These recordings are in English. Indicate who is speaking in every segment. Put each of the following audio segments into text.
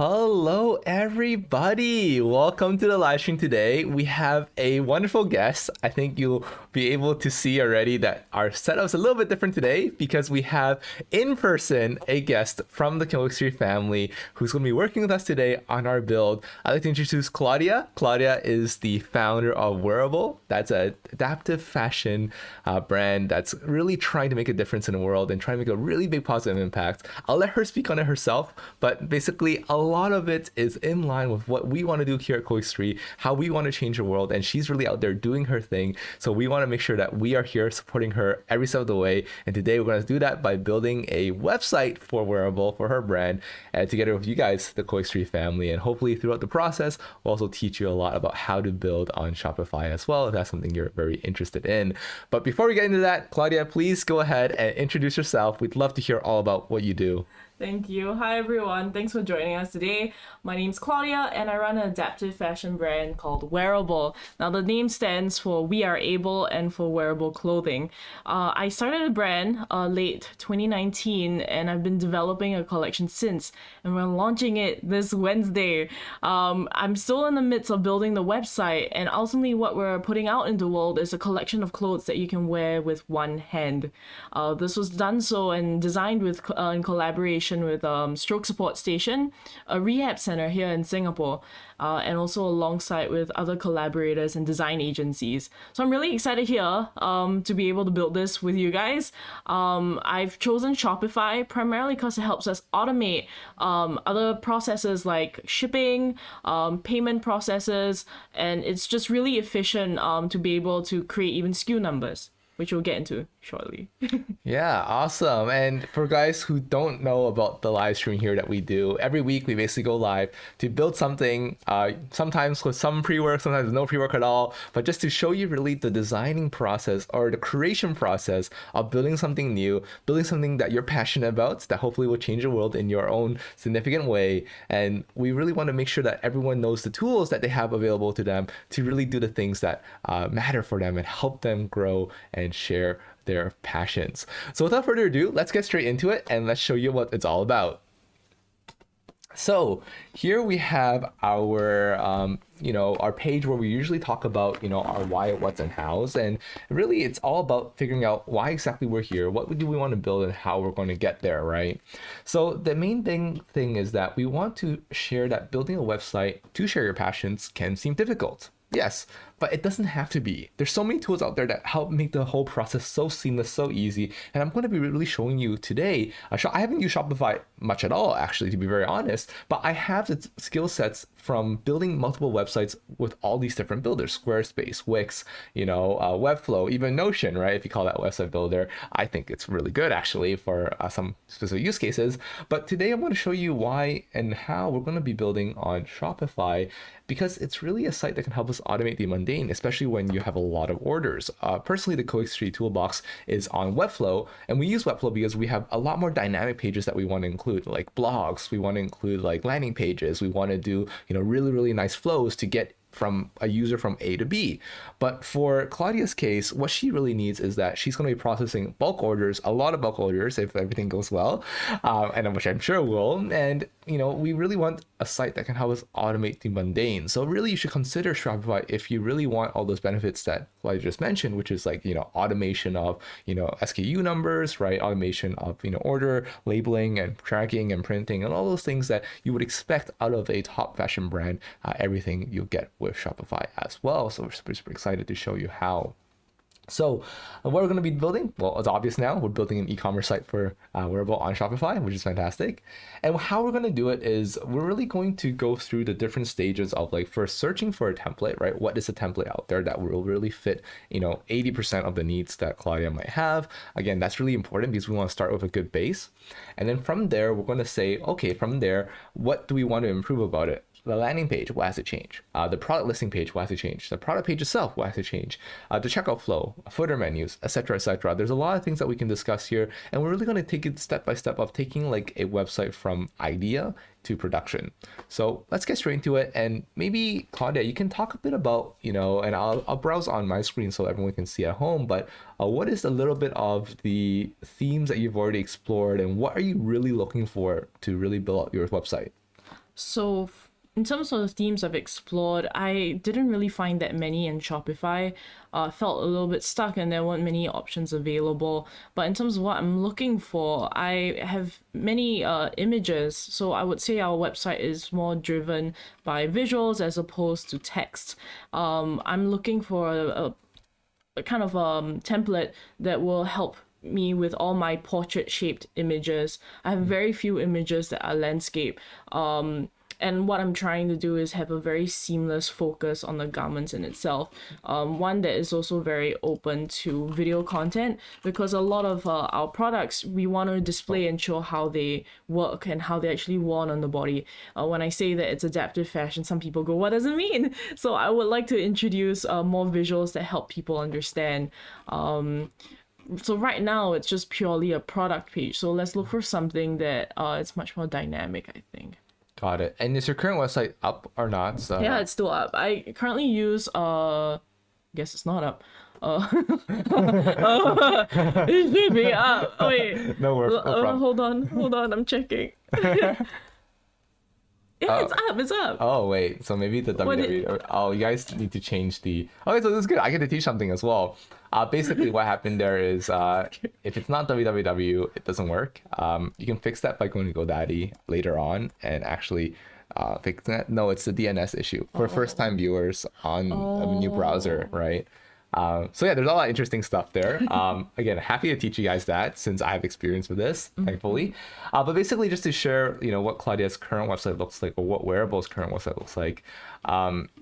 Speaker 1: Hello, everybody. Welcome to the live stream today. We have a wonderful guest. I think you'll be able to see already that our setup's a little bit different today because we have in person a guest from the Killick family who's going to be working with us today on our build. I'd like to introduce Claudia. Claudia is the founder of Werable. That's an adaptive fashion brand that's really trying to make a difference in the world and trying to make a really big positive impact. I'll let her speak on it herself, but basically a lot of it is in line with what we want to do here at Killick, how we want to change the world, and she's really out there doing her thing. So we want to make sure that we are here supporting her every step of the way. And today we're going to do that by building a website for Werable, for her brand, and together with you guys, the Killick family. And hopefully throughout the process, we'll also teach you a lot about how to build on Shopify as well, if that's something you're very interested in. But before we get into that, Claudia, please go ahead and introduce yourself. We'd love to hear all about what you do.
Speaker 2: Thank you. Hi, everyone. Thanks for joining us today. My name's Claudia, and I run an adaptive fashion brand called Werable. Now, the name stands for We Are Able and for wearable clothing. I started a brand late 2019, and I've been developing a collection since, and we're launching it this Wednesday. I'm still in the midst of building the website, and ultimately what we're putting out in the world is a collection of clothes that you can wear with one hand. This was done so and designed with in collaboration with Stroke Support Station, a rehab center here in Singapore, and also alongside with other collaborators and design agencies. So I'm really excited here to be able to build this with you guys. I've chosen Shopify primarily because it helps us automate other processes like shipping, payment processes, and it's just really efficient to be able to create even SKU numbers, which we'll get into shortly.
Speaker 1: Yeah, awesome. And for guys who don't know about the live stream here that we do, every week we basically go live to build something, sometimes with some pre-work, sometimes no pre-work at all, but just to show you really the designing process or the creation process of building something new, building something that you're passionate about that hopefully will change the world in your own significant way. And we really want to make sure that everyone knows the tools that they have available to them to really do the things that matter for them and help them grow and share their passions. So without further ado, let's get straight into it and let's show you what it's all about. So here we have our our page where we usually talk about our why, what's, and hows, and really it's all about figuring out why exactly we're here, what do we want to build, and how we're going to get there, right? So the main thing is that we want to share that building a website to share your passions can seem difficult. Yes, but it doesn't have to be. There's so many tools out there that help make the whole process so seamless, so easy. And I'm going to be really showing you today. I haven't used Shopify much at all, actually, to be very honest, but I have the skill sets from building multiple websites with all these different builders: Squarespace, Wix, Webflow, even Notion, right? If you call that website builder, I think it's really good actually for some specific use cases. But today I'm going to show you why and how we're going to be building on Shopify, because it's really a site that can help us automate the mundane, especially when you have a lot of orders. Personally, the Killick toolbox is on Webflow, and we use Webflow because we have a lot more dynamic pages that we want to include, like blogs. We want to include like landing pages. We want to do really nice flows to get from a user from A to B. But for Claudia's case, what she really needs is that she's going to be processing bulk orders, a lot of bulk orders if everything goes well, and which I'm sure will. And we really want a site that can help us automate the mundane. So really you should consider Shopify if you really want all those benefits that Claudia just mentioned, which is like automation of SKU numbers, right? Automation of order labeling and tracking and printing and all those things that you would expect out of a top fashion brand. Everything you'll get with Shopify as well. So we're super excited to show you how. So what we're going to be building, well, it's obvious now. We're building an e-commerce site for Werable on Shopify, which is fantastic. And how we're going to do it is we're really going to go through the different stages of like first searching for a template, right? What is a template out there that will really fit 80% of the needs that Claudia might have? Again, that's really important because we want to start with a good base. And then from there, we're going to say, okay, from there, what do we want to improve about it? The landing page, what has to change? The product listing page, what has to change? The product page itself, what has to change? The checkout flow, footer menus, etc., etc. There's a lot of things that we can discuss here, and we're really going to take it step by step of taking like a website from idea to production. So let's get straight into it, and maybe Claudia, you can talk a bit about, and I'll browse on my screen so everyone can see at home, but what is a little bit of the themes that you've already explored, and what are you really looking for to really build out your website?
Speaker 2: So, in terms of the themes I've explored, I didn't really find that many in Shopify. Felt a little bit stuck, and there weren't many options available. But in terms of what I'm looking for, I have many images. So I would say our website is more driven by visuals as opposed to text. I'm looking for a kind of template that will help me with all my portrait shaped images. I have very few images that are landscape. And what I'm trying to do is have a very seamless focus on the garments in itself. One that is also very open to video content, because a lot of our products, we want to display and show how they work and how they actually worn on the body. When I say that it's adaptive fashion, some people go, what does it mean? So I would like to introduce more visuals that help people understand. So right now it's just purely a product page. So let's look for something that it's much more dynamic, I think.
Speaker 1: Got it. And is your current website up or not? So...
Speaker 2: Yeah, it's still up. I currently use guess it's not up. It should be up. Oh wait.
Speaker 1: No, no problem.
Speaker 2: Hold on, I'm checking. Yeah, it's up.
Speaker 1: Oh wait, so maybe the www. Oh, you guys need to change the. Okay, so this is good. I get to teach something as well. Basically, what happened there is, if it's not www, it doesn't work. You can fix that by going to GoDaddy later on and actually fix that. No, it's the DNS issue for first-time viewers on a new browser, right? So yeah, there's a lot of interesting stuff there. Again, happy to teach you guys that since I have experience with this, thankfully. But basically just to share, what Claudia's current website looks like, or what Wearable's current website looks like.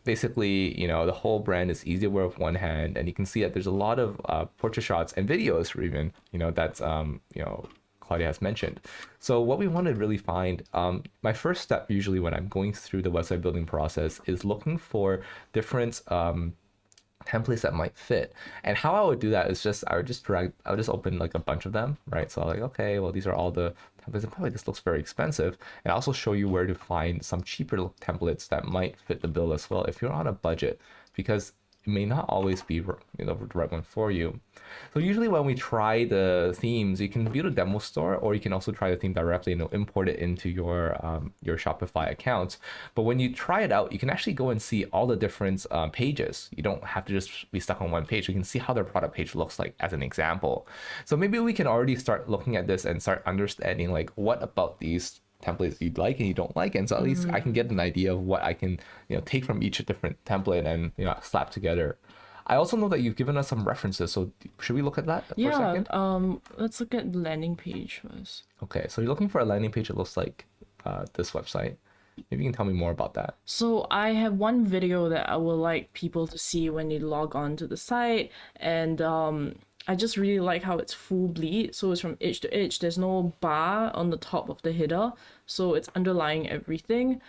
Speaker 1: Basically, the whole brand is easy to wear with one hand, and you can see that there's a lot of portrait shots and videos even, that's, Claudia has mentioned. So what we want to really find, my first step usually when I'm going through the website building process is looking for different, templates that might fit. And how I would do that is I would just open like a bunch of them, right? So I'm like, okay, well, these are all the templates, and probably this looks very expensive. And also show you where to find some cheaper templates that might fit the bill as well if you're on a budget, because it may not always be the right one for you. So usually when we try the themes, you can build a demo store, or you can also try the theme directly and import it into your Shopify account. But when you try it out, you can actually go and see all the different pages. You don't have to just be stuck on one page. You can see how their product page looks like as an example. So maybe we can already start looking at this and start understanding like what about these templates you'd like and you don't like, and so at least I can get an idea of what I can take from each different template and slap together. I also know that you've given us some references, so should we look at that for a second?
Speaker 2: Let's look at the landing page first.
Speaker 1: Okay, so you're looking for a landing page that looks like this website. Maybe you can tell me more about that.
Speaker 2: So I have one video that I would like people to see when they log on to the site, and I just really like how it's full bleed. So it's from edge to edge. There's no bar on the top of the header, so it's underlying everything.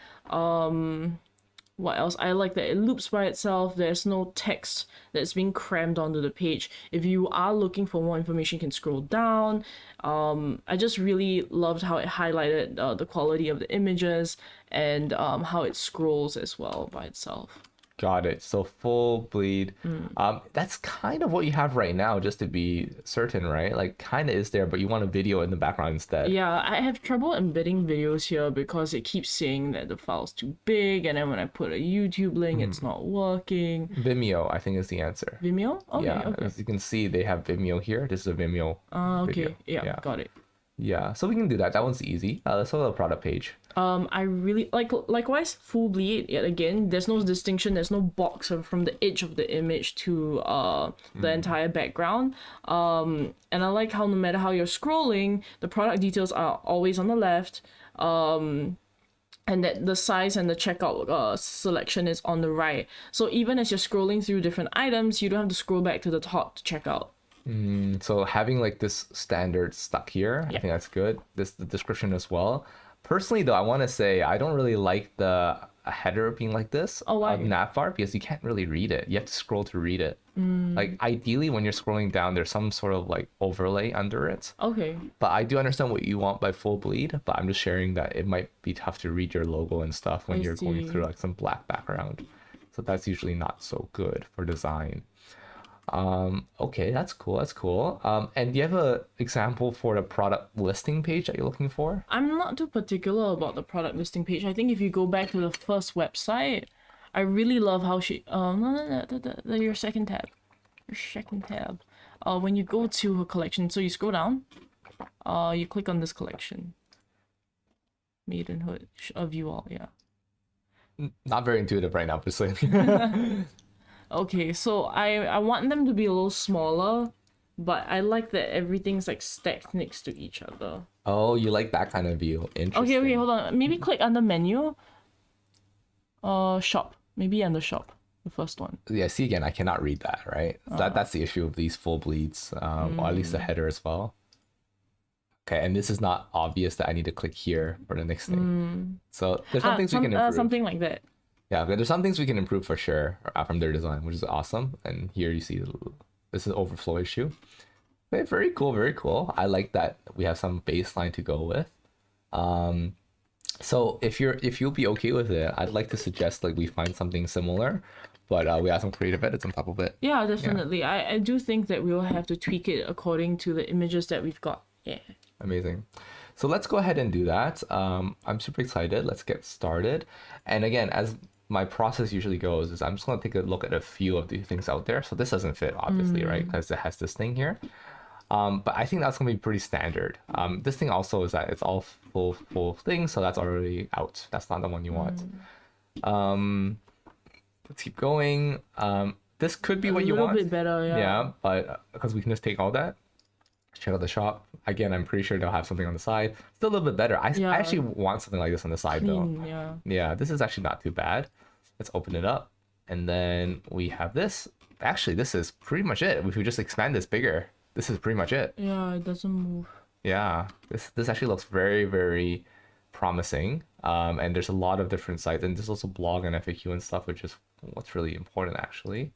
Speaker 2: What else? I like that it loops by itself. There's no text that's being crammed onto the page. If you are looking for more information, you can scroll down. I just really loved how it highlighted the quality of the images and how it scrolls as well by itself.
Speaker 1: Got it. So full bleed. That's kind of what you have right now, just to be certain, right? Like kind of is there, but you want a video in the background instead.
Speaker 2: Yeah, I have trouble embedding videos here because it keeps saying that the file's too big, and then when I put a YouTube link, it's not working.
Speaker 1: Vimeo, I think, is the answer.
Speaker 2: Vimeo? Okay,
Speaker 1: yeah,
Speaker 2: okay.
Speaker 1: As you can see, they have Vimeo here. This is a Vimeo
Speaker 2: okay.
Speaker 1: video.
Speaker 2: Yeah, got it.
Speaker 1: Yeah, so we can do that. That one's easy. Let's look at the product page.
Speaker 2: I really likewise full bleed. Yet again, there's no distinction. There's no box from the edge of the image to the entire background. And I like how no matter how you're scrolling, the product details are always on the left. And that the size and the checkout selection is on the right. So even as you're scrolling through different items, you don't have to scroll back to the top to check out.
Speaker 1: So having like this standard stuck here, I think that's good. The description as well. Personally though, I want to say I don't really like the header being like this
Speaker 2: on
Speaker 1: navbar, because you can't really read it. You have to scroll to read it. Like ideally when you're scrolling down, there's some sort of like overlay under it.
Speaker 2: Okay.
Speaker 1: But I do understand what you want by full bleed, but I'm just sharing that it might be tough to read your logo and stuff when you're going through like some black background. So that's usually not so good for design. Okay, that's cool. That's cool. And do you have a example for the product listing page that you're looking for?
Speaker 2: I'm not too particular about the product listing page. I think if you go back to the first website, I really love how she no, your second tab. Your second tab. When you go to her collection, so you scroll down, you click on this collection. Maidenhood of you all, yeah.
Speaker 1: Not very intuitive right now, obviously.
Speaker 2: Okay, so I want them to be a little smaller, but I like that everything's like stacked next to each other.
Speaker 1: Oh, you like that kind of view. Interesting.
Speaker 2: Okay, hold on. Maybe click under menu. Shop. Maybe under shop. The first one.
Speaker 1: Yeah, see again, I cannot read that, right? That's the issue of these full bleeds, or at least the header as well. Okay, and this is not obvious that I need to click here for the next thing. So there's some things we can improve.
Speaker 2: Something like that.
Speaker 1: Yeah, there's some things we can improve for sure from their design, which is awesome. And here you see this is an overflow issue. Okay, very cool, very cool. I like that we have some baseline to go with. So if you'll be okay with it, I'd like to suggest like we find something similar, but we have some creative edits on top of it.
Speaker 2: Yeah, definitely. Yeah. I do think that we will have to tweak it according to the images that we've got. Yeah.
Speaker 1: Amazing. So let's go ahead and do that. I'm super excited. Let's get started. And again, as my process usually goes, is I'm just going to take a look at a few of these things out there. So this doesn't fit, obviously, right? Because it has this thing here. But I think that's going to be pretty standard. This thing also is that it's all full thing, so that's already out. That's not the one you want. Let's keep going. This could be what you want.
Speaker 2: A little bit better, yeah.
Speaker 1: Yeah, but because we can just take all that. Check out the shop. Again, I'm pretty sure they'll have something on the side. Still a little bit better. I actually want something like this on the side, though.
Speaker 2: Yeah.
Speaker 1: Yeah, this is actually not too bad. Let's open it up. And then we have this. Actually, this is pretty much it. If we just expand this bigger, this is pretty much it.
Speaker 2: Yeah, it doesn't move.
Speaker 1: Yeah, this actually looks very, very promising. And there's a lot of different sites. And there's also blog and FAQ and stuff, which is what's really important, actually.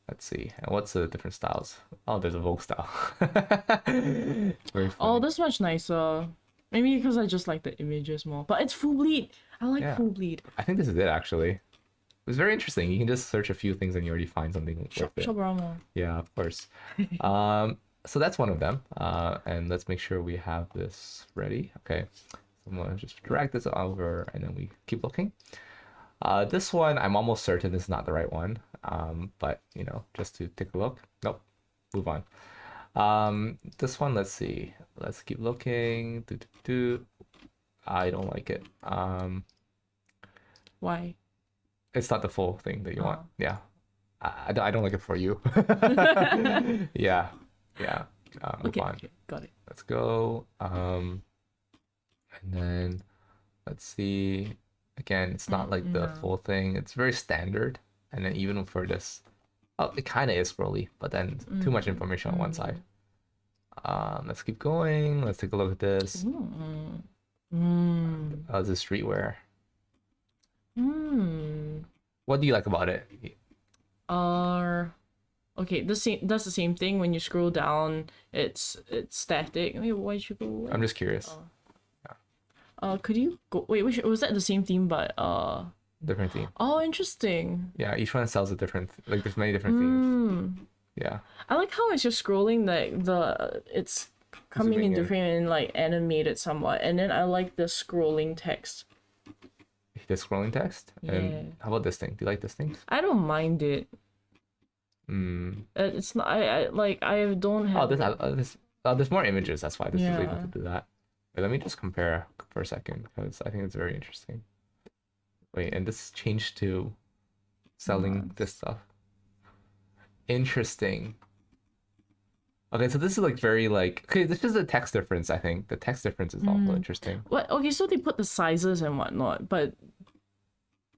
Speaker 1: Let's see. And what's the different styles? Oh, there's a Vogue style. Very funny.
Speaker 2: Oh, that's much nicer. Maybe because I just like the images more. But it's full bleed. I like full bleed.
Speaker 1: I think this is it, actually. It was very interesting. You can just search a few things and you already find something worth it.
Speaker 2: Shop around more.
Speaker 1: Yeah, of course. So that's one of them. And let's make sure we have this ready. Okay. So I'm going to just drag this over and then we keep looking. This one, I'm almost certain is not the right one. But, you know, just to take a look. Nope. Move on. This one, let's see. Let's keep looking. I don't like it.
Speaker 2: Why?
Speaker 1: It's not the full thing that you want. Yeah. I don't like it for you. Yeah. Yeah. Move
Speaker 2: Okay,
Speaker 1: on.
Speaker 2: okay, got it.
Speaker 1: Let's go. And then let's see. Again, it's not like the full thing. It's very standard. And then even for this, oh, it kind of is scrolly, but then too much information on one side. Let's keep going. Let's take a look at this. Oh, this is streetwear. What do you like about it?
Speaker 2: Okay, that's the same thing. When you scroll down, it's static. Wait, why should you go away?
Speaker 1: I'm just curious.
Speaker 2: Could you go? Wait, was that the same theme but
Speaker 1: different theme?
Speaker 2: Oh, interesting.
Speaker 1: Yeah, each one sells a different. Like, there's many different themes. Yeah.
Speaker 2: I like how it's just scrolling it's coming in
Speaker 1: Zooming in.
Speaker 2: different and like animated somewhat, and then I like the scrolling text.
Speaker 1: The scrolling text.
Speaker 2: Yeah.
Speaker 1: And how about this thing? Do you like this thing?
Speaker 2: I don't mind it. It's not. I like. I don't have.
Speaker 1: There's more images. That's why this is able
Speaker 2: Yeah.
Speaker 1: to do that. Wait, let me just compare for a second because I think it's very interesting. Wait, and this changed to selling this stuff. Interesting. Okay, so this is like very like okay. This is the text difference. I think the text difference is also interesting.
Speaker 2: What? Okay, so they put the sizes and whatnot, but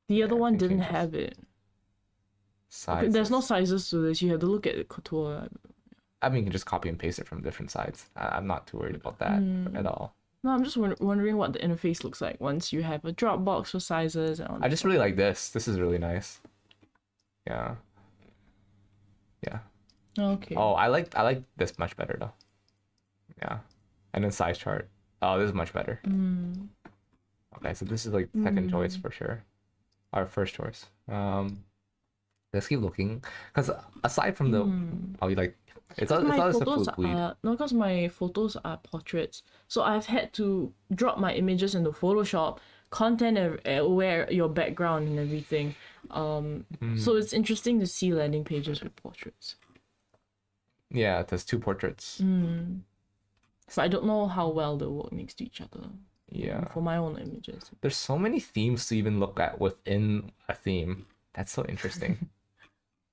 Speaker 2: the other one didn't
Speaker 1: changes.
Speaker 2: have it.
Speaker 1: Size.
Speaker 2: There's no sizes to this. You have to look at the couture.
Speaker 1: I mean, you can just copy and paste it from different sides. I'm not too worried about that at all.
Speaker 2: No, I'm just wondering what the interface looks like once you have a drop box for sizes and all
Speaker 1: I
Speaker 2: that.
Speaker 1: just really like this. This is really nice. Yeah. Yeah.
Speaker 2: Okay.
Speaker 1: Oh, I like this much better though. Yeah. And then size chart. Oh, this is much better. Okay, so this is like second choice for sure. Our first choice. Let's keep looking. Because aside from the, I'll be like, it's all
Speaker 2: My
Speaker 1: it's a
Speaker 2: photos
Speaker 1: fluid bleed.
Speaker 2: are no, because my photos are portraits, so I've had to drop my images into Photoshop, content aware your background and everything. So it's interesting to see landing pages with portraits.
Speaker 1: Yeah, there's two portraits.
Speaker 2: So I don't know how well they work next to each other.
Speaker 1: Yeah.
Speaker 2: For my own images.
Speaker 1: There's so many themes to even look at within a theme. That's so interesting.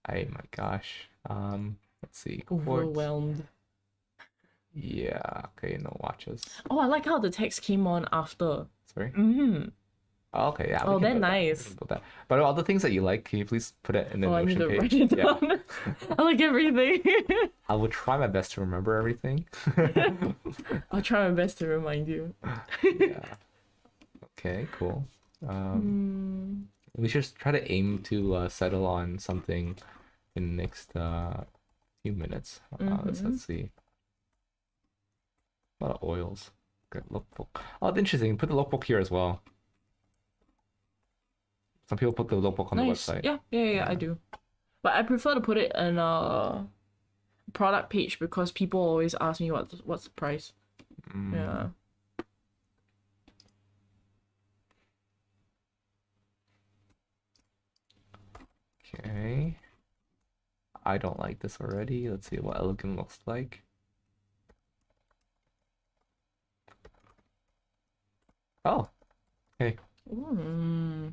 Speaker 1: Oh my gosh. Let's see. Quartz.
Speaker 2: Overwhelmed.
Speaker 1: Yeah. Okay. No watches.
Speaker 2: Oh, I like how the text came on after.
Speaker 1: Sorry.
Speaker 2: Mm-hmm.
Speaker 1: Oh, okay. Yeah.
Speaker 2: Oh,
Speaker 1: we can
Speaker 2: they're
Speaker 1: build that. We
Speaker 2: nice.
Speaker 1: can build that. But all the things that you like, can you please put it in the
Speaker 2: Oh, I need
Speaker 1: Notion
Speaker 2: to
Speaker 1: page?
Speaker 2: write it
Speaker 1: Yeah.
Speaker 2: down. I like everything.
Speaker 1: I will try my best to remember everything.
Speaker 2: I'll try my best to remind you.
Speaker 1: Yeah. Okay. Cool. We should try to aim to settle on something in the next few minutes. Let's see. A lot of oils. Good lookbook. Oh, interesting. Put the lookbook here as well. Some people put the lookbook on
Speaker 2: Nice.
Speaker 1: the website.
Speaker 2: Yeah, I do. But I prefer to put it in a product page because people always ask me what's the price. Yeah.
Speaker 1: Okay. I don't like this already. Let's see what elegant looks like. Oh. Okay.
Speaker 2: Oh.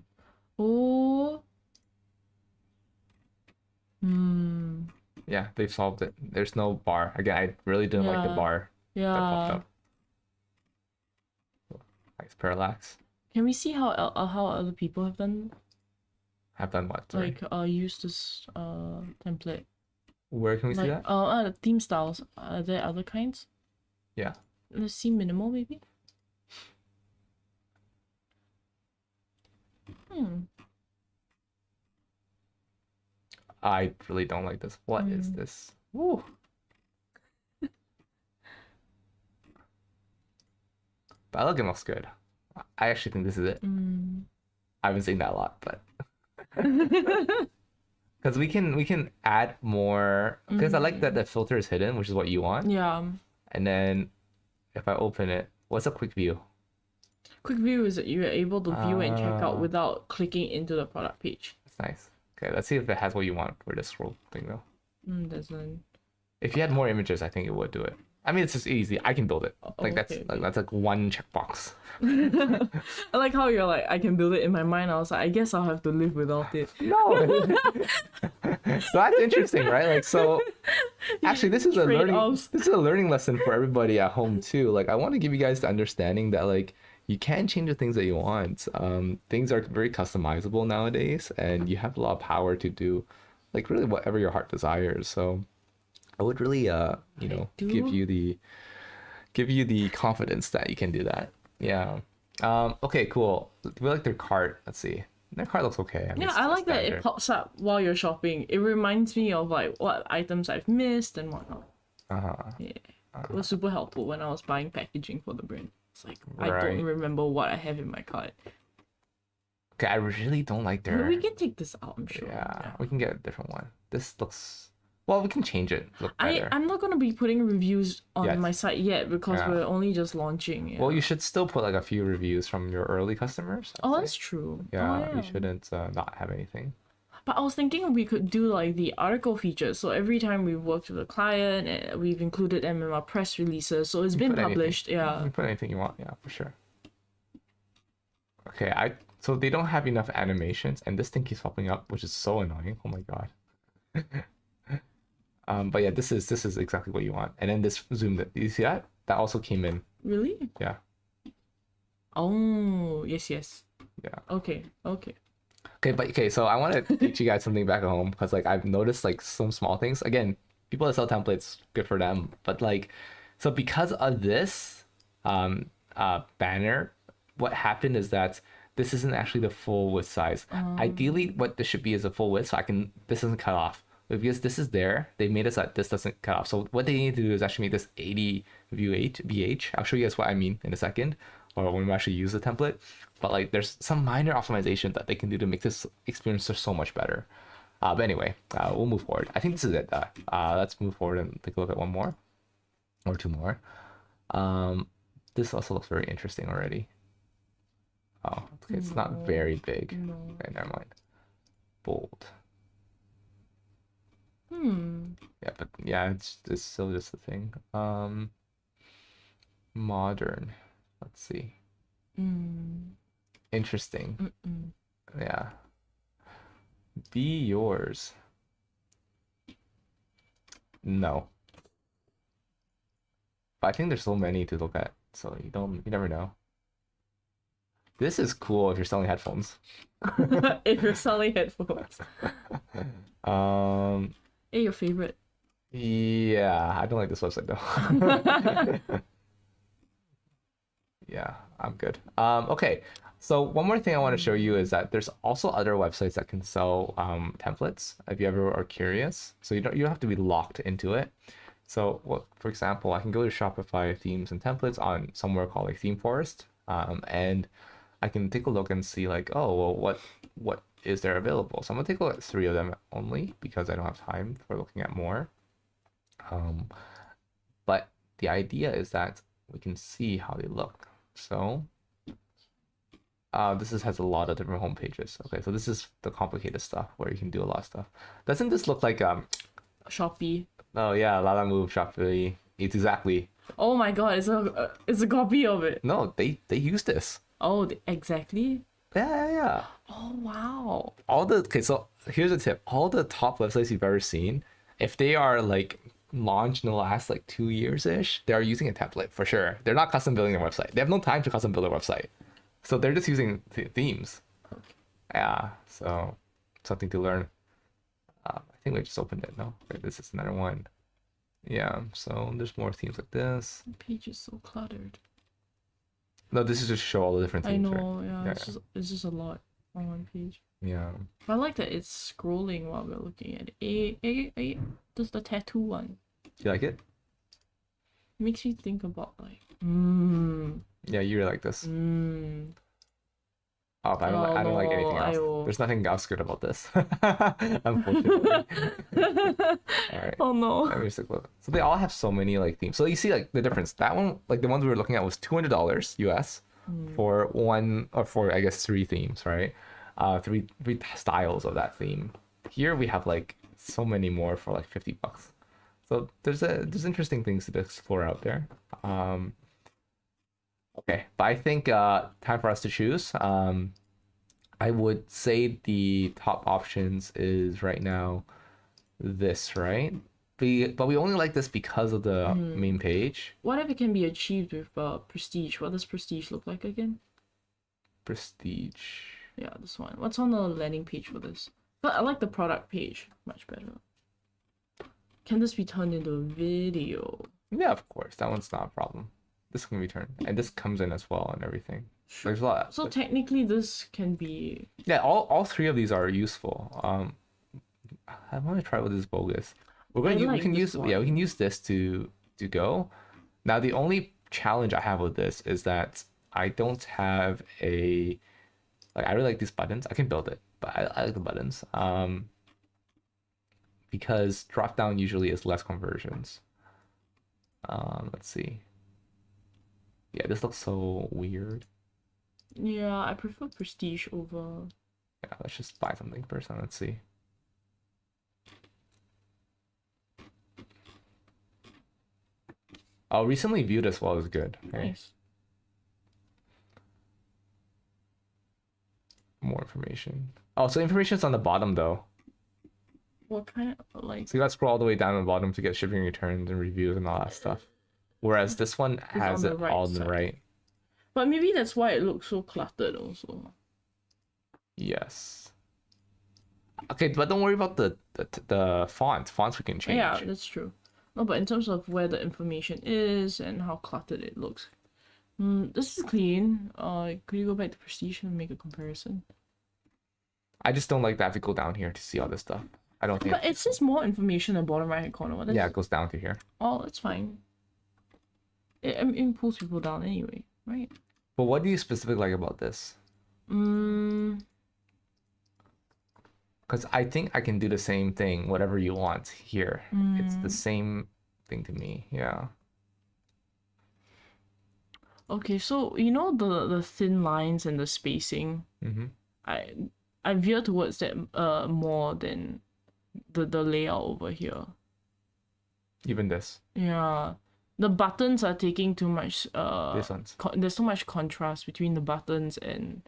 Speaker 1: Yeah, they've solved it. There's no bar. Again, I really didn't like the
Speaker 2: Yeah.
Speaker 1: bar that popped
Speaker 2: Yeah.
Speaker 1: up. Nice parallax.
Speaker 2: Can we see how other people have done
Speaker 1: Have done what? Sorry.
Speaker 2: use this template?
Speaker 1: Where can we see that?
Speaker 2: Theme styles. Are there other kinds?
Speaker 1: Yeah.
Speaker 2: Let's see minimal maybe.
Speaker 1: I really don't like this. What is this? Woo. But elegant looks good. I actually think this is it. I haven't seen that a lot, but because we can add more. Because I like that the filter is hidden, which is what you want.
Speaker 2: Yeah.
Speaker 1: And then if I open it, what's a quick view?
Speaker 2: Quick view is that you're able to view and check out without clicking into the product page.
Speaker 1: That's nice. Okay, let's see if it has what you want for this scroll thing though.
Speaker 2: Doesn't.
Speaker 1: If you had more images, I think it would do it. I mean, it's just easy. I can build it. Like
Speaker 2: okay.
Speaker 1: that's like one checkbox.
Speaker 2: I like how you're like, I can build it in my mind. I was like, I guess I'll have to live without it.
Speaker 1: No. So that's interesting, right? Like, so actually, this is a learning lesson for everybody at home too. Like, I want to give you guys the understanding that like you can change the things that you want. Things are very customizable nowadays, and you have a lot of power to do like really whatever your heart desires. So I would really give you the confidence that you can do that. Yeah. Okay, cool. We like their cart. Let's see. Their cart looks okay. I mean,
Speaker 2: Yeah, I like that it pops up while you're shopping. It reminds me of like what items I've missed and whatnot. Yeah. It was super helpful when I was buying packaging for the brand. It's like I don't remember what I have in my cart.
Speaker 1: Okay, I really don't like their.
Speaker 2: We can take this out, I'm sure.
Speaker 1: Yeah, we can get a different one. This looks. Well, we can change it. Look better.
Speaker 2: I'm not gonna be putting reviews on my site yet because we're only just launching. Yeah.
Speaker 1: Well, you should still put like a few reviews from your early customers.
Speaker 2: That's true.
Speaker 1: Yeah, you shouldn't not have anything.
Speaker 2: But I was thinking we could do like the article features. So every time we've worked with a client, we've included them in our press releases. So it's been published. Yeah.
Speaker 1: You can put anything you want. Yeah, for sure. Okay, so they don't have enough animations, and this thing keeps popping up, which is so annoying. Oh my god. But yeah, this is exactly what you want. And then this zoom, you see that? That also came in.
Speaker 2: Really?
Speaker 1: Yeah.
Speaker 2: Oh, yes.
Speaker 1: Yeah.
Speaker 2: Okay.
Speaker 1: Okay, so I want to teach you guys something back at home because like I've noticed like some small things. Again, people that sell templates, good for them. But like, so because of this banner, what happened is that this isn't actually the full width size. Ideally, what this should be is a full width, so this doesn't cut off. But because this is there, they made us that this doesn't cut off. So what they need to do is actually make this 80 VH. I'll show you guys what I mean in a second, or when we actually use the template. But like, there's some minor optimization that they can do to make this experience just so much better. But anyway, we'll move forward. I think this is it. Let's move forward and take a look at one more or two more. This also looks very interesting already. Oh, okay, it's not very big.
Speaker 2: No.
Speaker 1: Okay, never mind. Bold. Yeah, but yeah, it's still just a thing. Modern. Let's see. Interesting. Yeah. Be yours. No. But I think there's so many to look at, so you never know. This is cool if you're selling headphones.
Speaker 2: If you're selling headphones. Hey, your favorite.
Speaker 1: Yeah, I don't like this website though. Yeah, I'm good. Okay. So one more thing I want to show you is that there's also other websites that can sell templates if you ever are curious. So you don't have to be locked into it. So what, for example, I can go to Shopify themes and templates on somewhere called like Theme Forest, and I can take a look and see like, oh, well, what is there available? So I'm gonna take a look at 3 of them only because I don't have time for looking at more. But the idea is that we can see how they look. So has a lot of different home pages. Okay, so this is the complicated stuff where you can do a lot of stuff. Doesn't this look like
Speaker 2: Shopee.
Speaker 1: Oh yeah, Lala Move, Shopee. It's exactly.
Speaker 2: Oh my god, it's a copy of it.
Speaker 1: No, they use this.
Speaker 2: Oh, exactly.
Speaker 1: Yeah.
Speaker 2: Oh wow.
Speaker 1: So here's a tip. All the top websites you've ever seen, if they are like launched in the last like 2 years-ish, they are using a template for sure. They're not custom building their website. They have no time to custom build their website. So they're just using themes. Yeah, so something to learn. I think we just opened it. No, okay, this is another one. Yeah, so there's more themes like this.
Speaker 2: The page is so cluttered.
Speaker 1: No, this is just to show all the different themes.
Speaker 2: I know,
Speaker 1: right?
Speaker 2: yeah. It's just a lot on one page.
Speaker 1: Yeah.
Speaker 2: I like that it's scrolling while we're looking at it. This is the tattoo one.
Speaker 1: You like it?
Speaker 2: It makes me think about like,
Speaker 1: Yeah, you really like this. Oh, but I don't like anything else. There's nothing else good about this. Unfortunately. Alright.
Speaker 2: Oh no.
Speaker 1: Let me just take a look. So they all have so many like themes. So you see like the difference. That one, like the ones we were looking at was $200 US for one or for I guess 3 themes, right? Three styles of that theme. Here we have like so many more for like $50. So there's interesting things to explore out there. Okay, but I think time for us to choose. I would say the top options is right now this, right? But we only like this because of the main page.
Speaker 2: What if it can be achieved with prestige? What does prestige look like again?
Speaker 1: Prestige.
Speaker 2: Yeah, this one. What's on the landing page for this? But I like the product page much better. Can this be turned into a video?
Speaker 1: Yeah, of course. That one's not a problem. This can be turned, and this comes in as well and everything. There's a lot.
Speaker 2: So technically, this can be.
Speaker 1: Yeah, all 3 of these are useful. I want to try with this bogus. We can use this to go. Now the only challenge I have with this is that I don't have a I really like these buttons. I can build it, but I like the buttons. Because drop down usually is less conversions. Let's see. Yeah, this looks so weird.
Speaker 2: Yeah, I prefer prestige over.
Speaker 1: Yeah, let's just buy something first and let's see. Oh, recently viewed as well is good. Okay.
Speaker 2: Nice.
Speaker 1: More information. Oh, so information's on the bottom though.
Speaker 2: What kind of like?
Speaker 1: So you gotta scroll all the way down to the bottom to get shipping returns and reviews and all that stuff. Whereas this one has it all on the right.
Speaker 2: But maybe that's why it looks so cluttered also.
Speaker 1: Yes. Okay, but don't worry about the font. Fonts we can change.
Speaker 2: Yeah, that's true. No, but in terms of where the information is and how cluttered it looks, this is clean. Could you go back to prestige and make a comparison?
Speaker 1: I just don't like that if you go down here to see all this stuff. I don't think.
Speaker 2: But it says more information in the bottom right hand corner. What is
Speaker 1: Yeah, it goes down to here.
Speaker 2: Oh, that's fine. It pulls people down anyway, right?
Speaker 1: But what do you specifically like about this?
Speaker 2: Because
Speaker 1: Because I think I can do the same thing, whatever you want here. It's the same thing to me. Yeah.
Speaker 2: Okay, so you know the thin lines and the spacing.
Speaker 1: Mm-hmm.
Speaker 2: I I veer towards that more than the layout over here.
Speaker 1: Even this.
Speaker 2: Yeah, the buttons are taking too much.
Speaker 1: This one's.
Speaker 2: There's so much contrast between the buttons and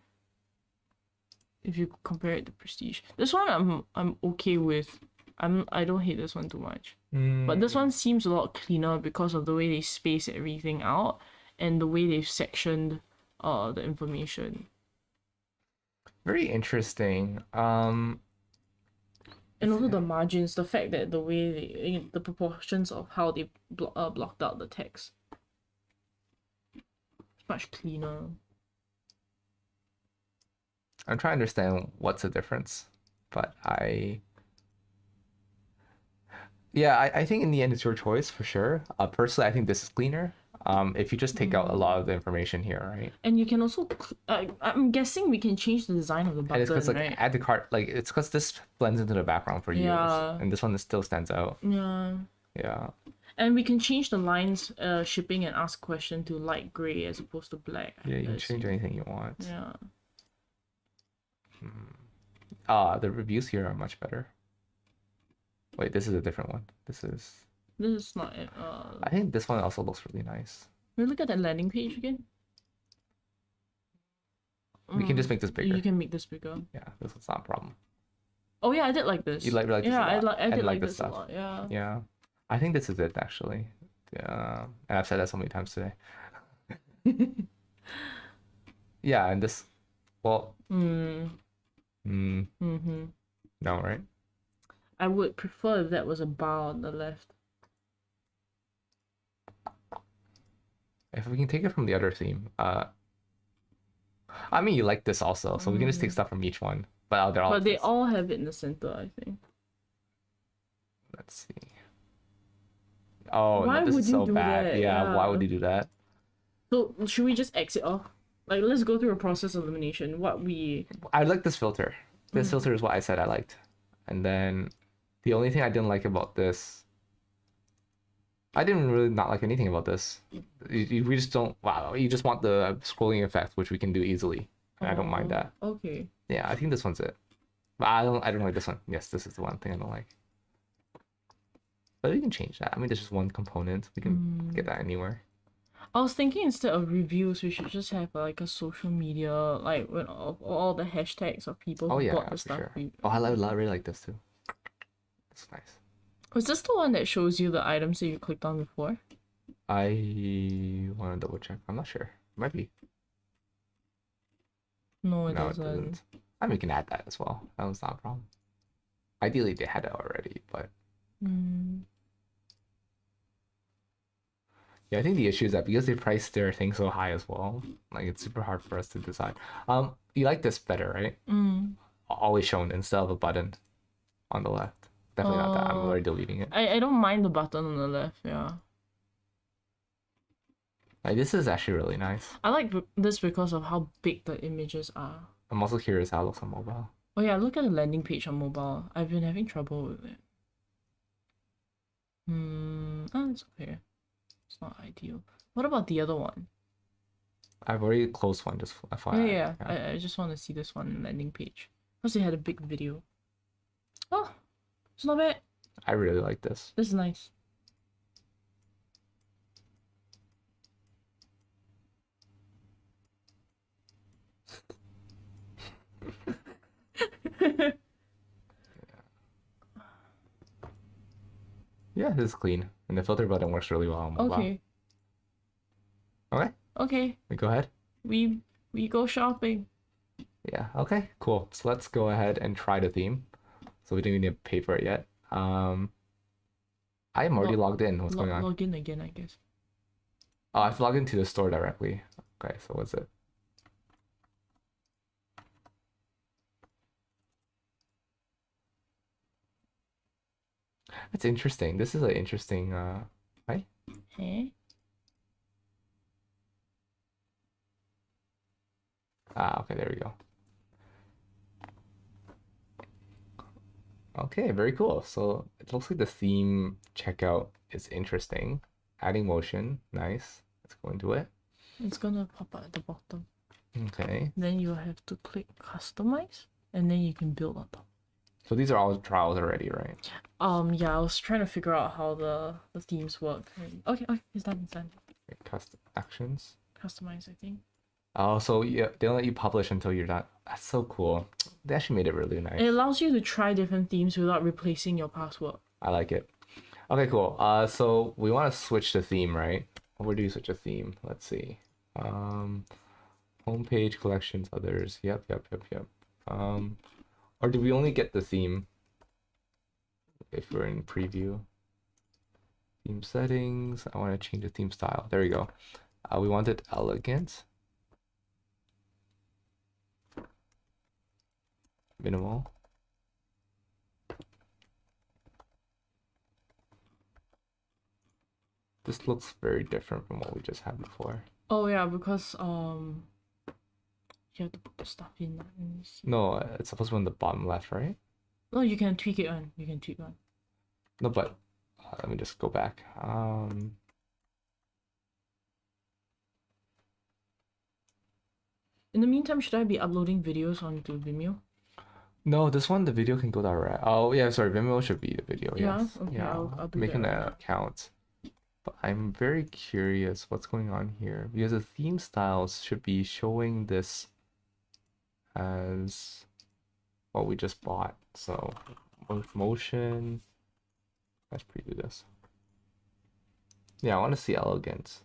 Speaker 2: if you compare it to Prestige. This one I'm okay with. I don't hate this one too much. But this one seems a lot cleaner because of the way they space everything out and the way they've sectioned the information.
Speaker 1: Very interesting.
Speaker 2: And also the margins, the fact that the way the proportions of how they blocked out the text. It's much cleaner.
Speaker 1: I'm trying to understand what's the difference, but I think in the end it's your choice for sure. Personally, I think this is cleaner. If you just take out a lot of the information here, right?
Speaker 2: And you can also, I'm guessing we can change the design of the
Speaker 1: And it's
Speaker 2: button,
Speaker 1: because like
Speaker 2: right?
Speaker 1: add to cart, like it's because this blends into the background for years,
Speaker 2: Yeah.
Speaker 1: and this one still stands out.
Speaker 2: Yeah.
Speaker 1: Yeah.
Speaker 2: And we can change the lines, shipping and ask question to light gray as opposed to black.
Speaker 1: Yeah, you can change anything you want.
Speaker 2: Yeah.
Speaker 1: The reviews here are much better. Wait, this is a different one. This is.
Speaker 2: This is not it.
Speaker 1: I think this one also looks really nice.
Speaker 2: Can we look at that landing page again?
Speaker 1: We can just make this bigger.
Speaker 2: You can make this bigger.
Speaker 1: Yeah, this is not a problem.
Speaker 2: Oh yeah, I did like this.
Speaker 1: You like this
Speaker 2: yeah,
Speaker 1: a lot.
Speaker 2: I did like
Speaker 1: this
Speaker 2: this
Speaker 1: stuff.
Speaker 2: a lot. Yeah.
Speaker 1: Yeah, I think this is it actually. Yeah, and I've said that so many times today. Yeah, and this, well, no, right?
Speaker 2: I would prefer if that was a bar on the left.
Speaker 1: If we can take it from the other theme, I mean, you like this also, so we can just take stuff from each one. But they're all.
Speaker 2: But they all have it in the center, I think.
Speaker 1: Let's see. Oh,
Speaker 2: Why
Speaker 1: no, this
Speaker 2: would
Speaker 1: is
Speaker 2: you
Speaker 1: so
Speaker 2: do
Speaker 1: bad.
Speaker 2: that?
Speaker 1: Yeah, why would
Speaker 2: Yeah.
Speaker 1: you do that?
Speaker 2: So should we just exit off? Like, let's go through a process of elimination.
Speaker 1: I like this filter. This filter is what I said I liked. And then the only thing I didn't like about this, I didn't really not like anything about this. We just don't, wow, you just want the scrolling effect, which we can do easily. And I don't mind that.
Speaker 2: Okay.
Speaker 1: Yeah, I think this one's it. But I don't like this one. Yes, this is the one thing I don't like. But we can change that. I mean, there's just one component. We can get that anywhere.
Speaker 2: I was thinking instead of reviews, we should just have like a social media, like when all the hashtags of people
Speaker 1: Oh
Speaker 2: who
Speaker 1: yeah,
Speaker 2: bought the
Speaker 1: for
Speaker 2: stuff.
Speaker 1: sure. Oh, I really like this too. It's nice.
Speaker 2: Was this the one that shows you the items that you clicked on before?
Speaker 1: I want to double check. I'm not sure. Might be.
Speaker 2: No, it
Speaker 1: No, it
Speaker 2: doesn't.
Speaker 1: doesn't. I mean, we can add that as well. That was not a problem. Ideally, they had it already, but yeah, I think the issue is that because they priced their thing so high as well, like it's super hard for us to decide. You like this better, right? Always shown instead of a button on the left. Definitely not that. I'm already deleting it.
Speaker 2: I don't mind the button on the left, yeah.
Speaker 1: Like this is actually really nice.
Speaker 2: I like this because of how big the images are.
Speaker 1: I'm also curious how it looks on mobile.
Speaker 2: Oh yeah, look at the landing page on mobile. I've been having trouble with it. Oh, it's okay. It's not ideal. What about the other one?
Speaker 1: I've already closed one, just FYI.
Speaker 2: Yeah. I just want to see this one landing page. Plus they had a big video. Oh, it's not bad.
Speaker 1: I really like this.
Speaker 2: This is nice.
Speaker 1: Yeah, this is clean. And the filter button works really well on mobile.
Speaker 2: Okay.
Speaker 1: Okay.
Speaker 2: Okay.
Speaker 1: We go ahead.
Speaker 2: We go shopping.
Speaker 1: Yeah, okay, cool. So let's go ahead and try the theme. So we don't even need to pay for it yet. I am already logged in. What's going on?
Speaker 2: Log in again, I guess.
Speaker 1: Oh, I've logged into the store directly. Okay, so what's it? That's interesting. This is an interesting, right?
Speaker 2: Hey?
Speaker 1: Ah, okay, there we go. Okay, very cool. So it looks like the theme checkout is interesting. Adding motion, nice. Let's go into it.
Speaker 2: It's gonna pop up at the bottom.
Speaker 1: Okay.
Speaker 2: Then you have to click customize, and then you can build on top.
Speaker 1: So these are all trials already, right?
Speaker 2: Yeah, I was trying to figure out how the themes work. Okay, it's done, it's done.
Speaker 1: Okay, custom actions.
Speaker 2: Customize, I think.
Speaker 1: Oh, so yeah, they don't let you publish until you're done. That's so cool. They actually made it really
Speaker 2: It
Speaker 1: nice.
Speaker 2: allows you to try different themes without replacing your password.
Speaker 1: I like it. Okay, cool. So we want to switch the theme, right? Where do you switch a theme? Let's see. Homepage, collections, others. Yep. Or do we only get the theme if we're in preview? Theme settings. I want to change the theme style. There we go. We want it elegant. Minimal. This looks very different from what we just had before.
Speaker 2: Oh yeah, because you have to put the stuff in. Let me see.
Speaker 1: No, it's supposed to be on the bottom left, right?
Speaker 2: No, you can tweak it on. You can tweak on.
Speaker 1: No, but let me just go back.
Speaker 2: In the meantime, should I be uploading videos onto Vimeo?
Speaker 1: No, this one the video can go direct. Oh yeah, sorry, Vimeo should be the video.
Speaker 2: Yeah,
Speaker 1: Yes.
Speaker 2: okay,
Speaker 1: Yeah,
Speaker 2: I'll do
Speaker 1: making
Speaker 2: that
Speaker 1: an
Speaker 2: right now.
Speaker 1: account. But I'm very curious what's going on here because the theme styles should be showing this as what we just bought. So motion. Let's preview this. Yeah, I want to see elegance.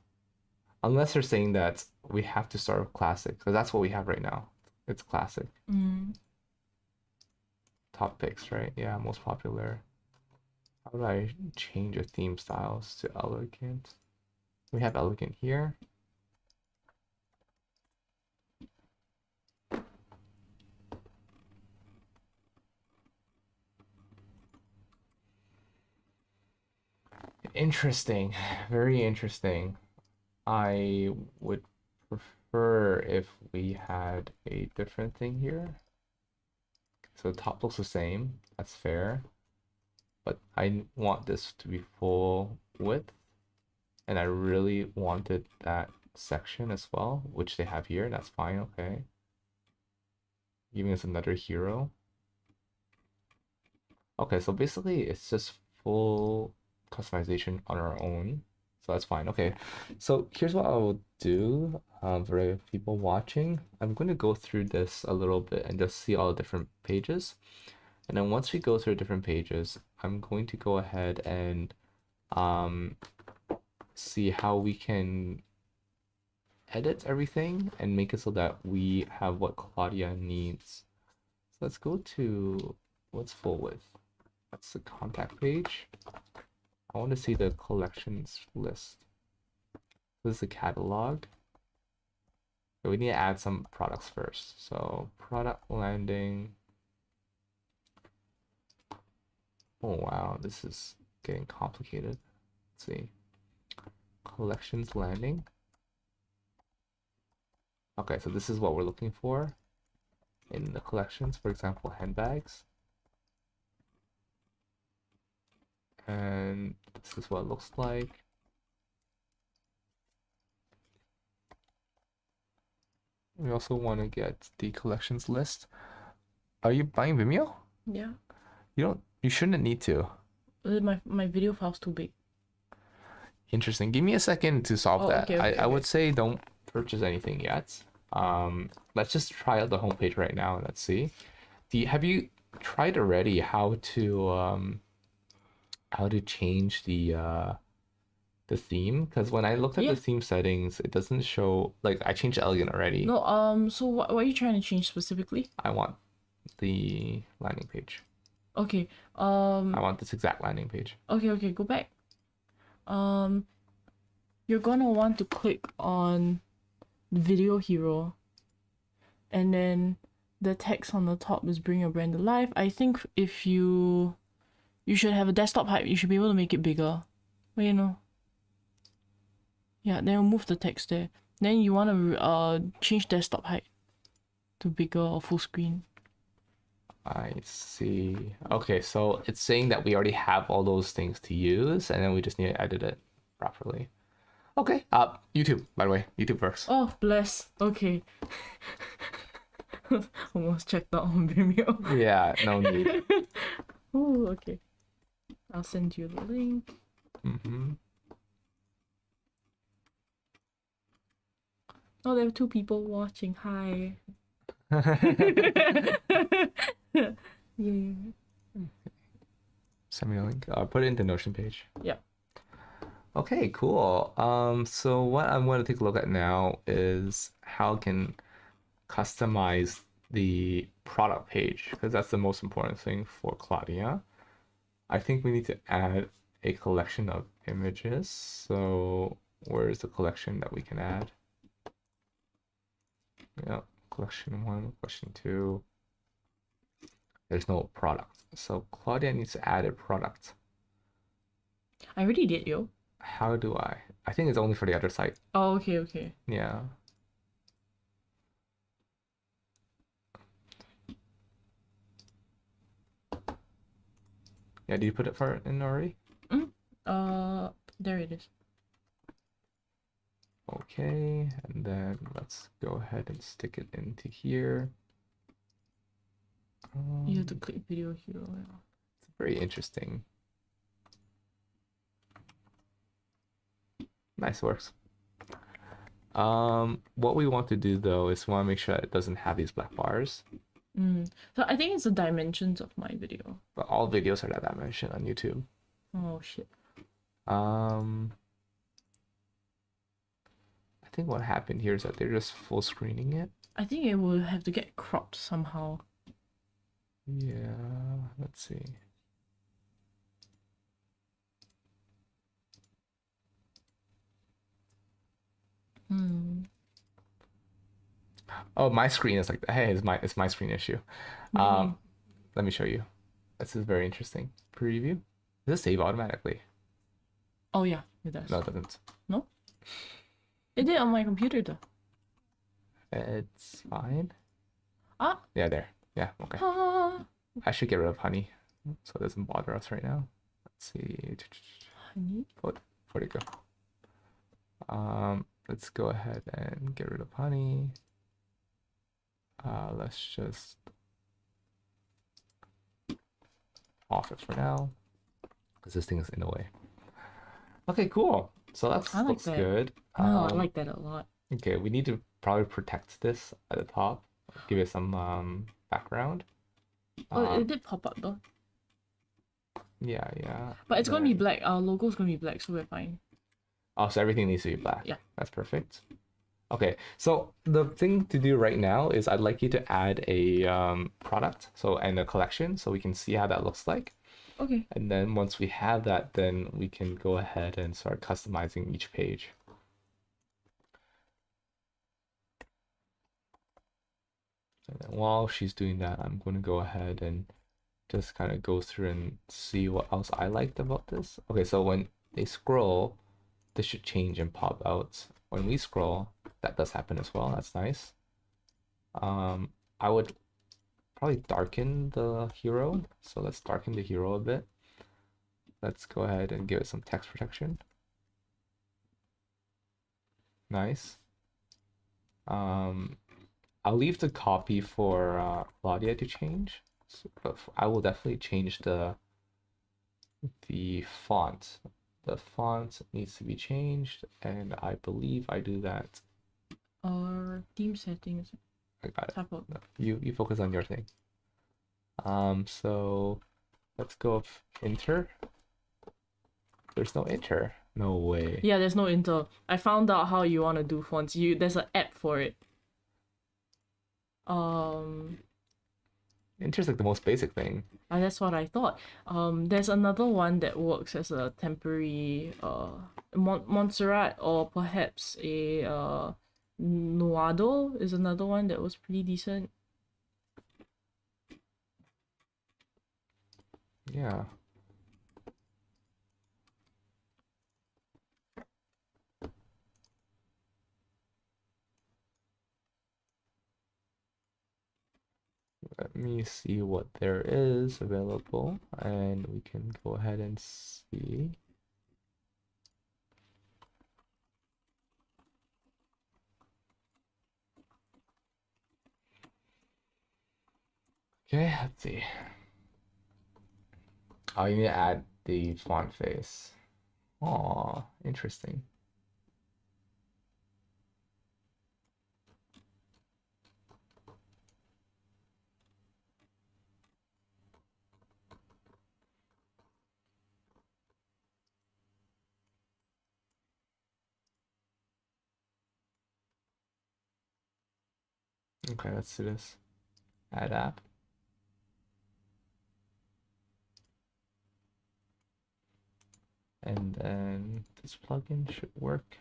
Speaker 1: Unless they're saying that we have to start with classic, because that's what we have right now. It's classic. Top picks, right? Yeah, most popular. How do I change the theme styles to elegant? We have elegant here. Interesting, very interesting. I would prefer if we had a different thing here. So the top looks the same, that's fair. But I want this to be full width. And I really wanted that section as well, which they have here. That's fine, okay. Giving us another hero. Okay, so basically it's just full customization on our own. So that's fine. Okay, so here's what I will do for the people watching. I'm going to go through this a little bit and just see all the different pages. And then once we go through different pages, I'm going to go ahead and see how we can edit everything and make it so that we have what Claudia needs. So let's go to what's full width. That's the contact page. I want to see the collections list. This is the catalog. So we need to add some products first. So product landing. Oh wow, this is getting complicated. Let's see. Collections landing. Okay, so this is what we're looking for in the collections, for example, handbags. And this is what it looks like. We also want to get the collections list. Are you buying Vimeo?
Speaker 2: Yeah.
Speaker 1: You shouldn't need to.
Speaker 2: My video file's too big.
Speaker 1: Interesting. Give me a second to solve that.
Speaker 2: Okay,
Speaker 1: I would say don't purchase anything yet. Let's just try out the homepage right now and let's see. Have you tried already how to change the theme? Because when I looked at the theme settings, it doesn't show, like, I changed elegant already.
Speaker 2: No, so what are you trying to change specifically?
Speaker 1: I want the landing page.
Speaker 2: Okay.
Speaker 1: I want this exact landing page.
Speaker 2: Okay, go back. You're gonna want to click on video hero, and then the text on the top is bring your brand to life. I think if you should have a desktop height, you should be able to make it bigger. But yeah, then move the text there. Then you want to change desktop height to bigger or full screen.
Speaker 1: I see. Okay, so it's saying that we already have all those things to use, and then we just need to edit it properly. Okay. YouTube, by the way, YouTube works.
Speaker 2: Oh, bless. Okay. Almost checked out on Vimeo.
Speaker 1: Yeah, no need.
Speaker 2: Oh, okay. I'll send you the link.
Speaker 1: Mm-hmm.
Speaker 2: Oh, there are 2 people watching. Hi. Yeah.
Speaker 1: Send me a link. I'll put it in the Notion page.
Speaker 2: Yeah.
Speaker 1: Okay, cool. So what I'm going to take a look at now is how I can customize the product page, because that's the most important thing for Claudia. I think we need to add a collection of images. So where is the collection that we can add? Yeah, collection 1, collection 2. There's no product. So Claudia needs to add a product.
Speaker 2: I already did, yo.
Speaker 1: How do I? I think it's only for the other site.
Speaker 2: Oh, okay, okay.
Speaker 1: Yeah. Yeah, did you put it for in already?
Speaker 2: There it is.
Speaker 1: Okay, and then let's go ahead and stick it into here.
Speaker 2: You have to click video here.
Speaker 1: It's very interesting. Nice, works. What we want to do though is we want to make sure that it doesn't have these black bars.
Speaker 2: So I think it's the dimensions of my video.
Speaker 1: But all videos are that dimension on YouTube.
Speaker 2: Oh shit.
Speaker 1: I think what happened here is that they're just full screening it.
Speaker 2: I think it will have to get cropped somehow.
Speaker 1: Yeah, let's see. Oh, my screen is like, hey, it's my screen issue. Let me show you. This is very interesting. Preview. Does it save automatically?
Speaker 2: Oh yeah, it does.
Speaker 1: No, it doesn't.
Speaker 2: No? It did on my computer though.
Speaker 1: It's fine.
Speaker 2: Ah.
Speaker 1: Yeah, there. Yeah, okay. I should get rid of honey so it doesn't bother us right now. Let's see.
Speaker 2: Honey?
Speaker 1: Where'd it go? Let's go ahead and get rid of honey. Let's just off it for now because this thing is in the way. Okay, cool. So that looks
Speaker 2: that.
Speaker 1: good.
Speaker 2: Oh, I like that a lot.
Speaker 1: Okay, we need to probably protect this at the top. Give it some background.
Speaker 2: Oh, it did pop up though.
Speaker 1: Yeah.
Speaker 2: But it's gonna be black. Our logo's gonna be black, so we're fine.
Speaker 1: Oh, so everything needs to be black.
Speaker 2: Yeah.
Speaker 1: That's perfect. Okay, so the thing to do right now is I'd like you to add a product, and a collection, so we can see how that looks like.
Speaker 2: Okay.
Speaker 1: And then once we have that, then we can go ahead and start customizing each page. And then while she's doing that, I'm going to go ahead and just kind of go through and see what else I liked about this. Okay, so when they scroll, this should change and pop out. When we scroll, that does happen as well. That's nice. I would probably darken the hero. So let's darken the hero a bit. Let's go ahead and give it some text protection. Nice. I'll leave the copy for Claudia to change. So, but I will definitely change the font. The font needs to be changed, and I believe I do that.
Speaker 2: Theme settings.
Speaker 1: I got it.
Speaker 2: Tap out.
Speaker 1: No, you focus on your thing. So let's go with enter. There's no enter. No way.
Speaker 2: Yeah, there's no enter. I found out how you want to do fonts. There's an app for it.
Speaker 1: Enter's like the most basic thing.
Speaker 2: And that's what I thought. There's another one that works as a temporary Montserrat, or perhaps a Nuado is another one that was pretty decent.
Speaker 1: Yeah. me see what there is available, and we can go ahead and see. Okay, let's see. Oh, you need to add the font face. Oh, interesting. Okay, let's do this. Add app. And then this plugin should work.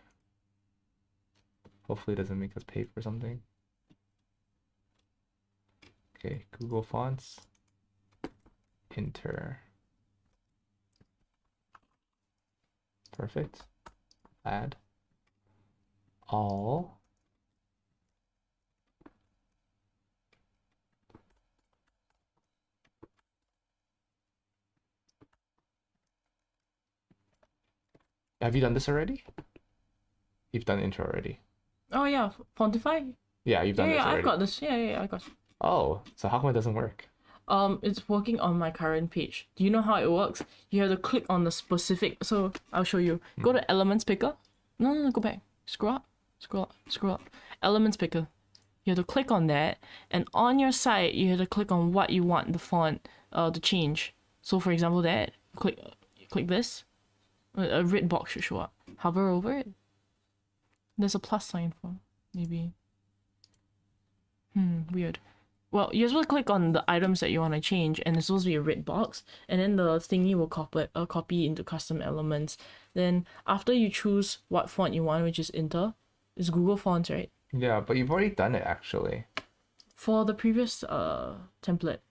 Speaker 1: Hopefully it doesn't make us pay for something. Okay, Google Fonts. Enter. Perfect. Add. All. Have you done this already? You've done intro already.
Speaker 2: Oh yeah, Fontify.
Speaker 1: Yeah, you've done
Speaker 2: Yeah,
Speaker 1: this
Speaker 2: yeah, I've
Speaker 1: already.
Speaker 2: got this. Yeah, I got.
Speaker 1: Oh, so how come it doesn't work?
Speaker 2: It's working on my current page. Do you know how it works? You have to click on the specific. So I'll show you. Go to Elements Picker. No, go back. Scroll up. Scroll up. Elements Picker. You have to click on that, and on your site, you have to click on what you want the font to change. So for example, that click this. A red box should show up. Hover over it. There's a plus sign for maybe. Weird. Well, you're supposed to click on the items that you want to change, and it's supposed to be a red box, and then the thingy will copy into custom elements. Then after you choose what font you want, which is Inter, it's Google Fonts, right?
Speaker 1: Yeah, but you've already done it actually.
Speaker 2: For the previous template.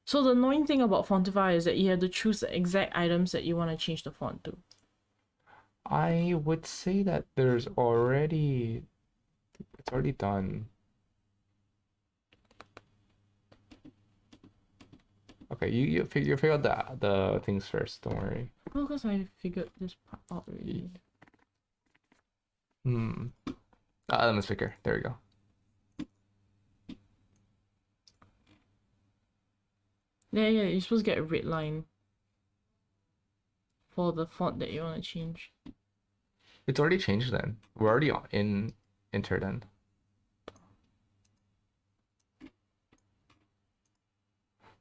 Speaker 2: So the annoying thing about Fontify is that you have to choose the exact items that you want to change the font to.
Speaker 1: I would say that it's already done. Okay, you figure out the things first, don't worry.
Speaker 2: Well, because I figured this part out already.
Speaker 1: Elements picker. There we go.
Speaker 2: Yeah, you're supposed to get a red line for the font that you want to change.
Speaker 1: It's already changed then. We're already in Enter then.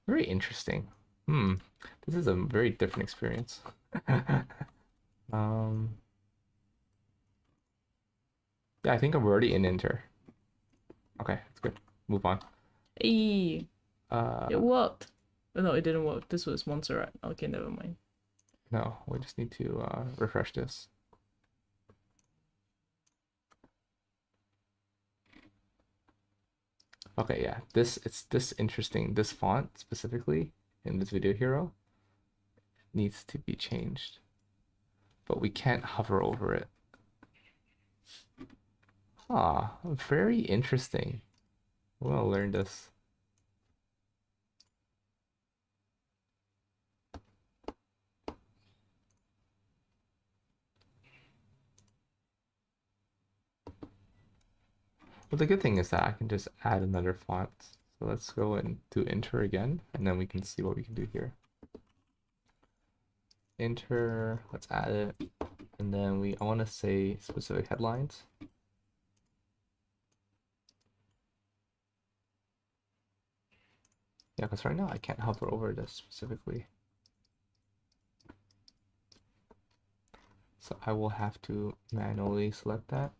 Speaker 1: Very interesting. This is a very different experience. Yeah, I think I'm already in Enter. Okay, that's good. Move on.
Speaker 2: Hey, it worked. Oh, no, it didn't work. This was Montserrat. Okay, never mind.
Speaker 1: No, we just need to refresh this. Okay, yeah, it's this interesting. This font specifically in this video hero needs to be changed, but we can't hover over it. Ah, very interesting. We'll learn this. Well, the good thing is that I can just add another font. So let's go and do enter again, and then we can see what we can do here. Enter, let's add it, and then I want to say specific headlines. Yeah, because right now I can't hover over this specifically. So I will have to manually select that.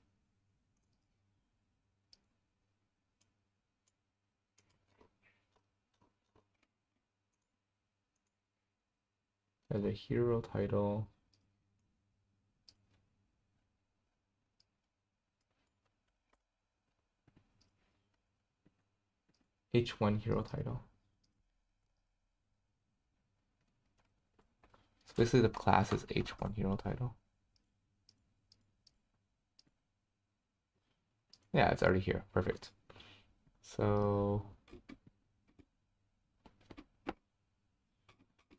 Speaker 1: There's a hero title. H1 hero title. So basically the class is H1 hero title. Yeah, it's already here. Perfect. So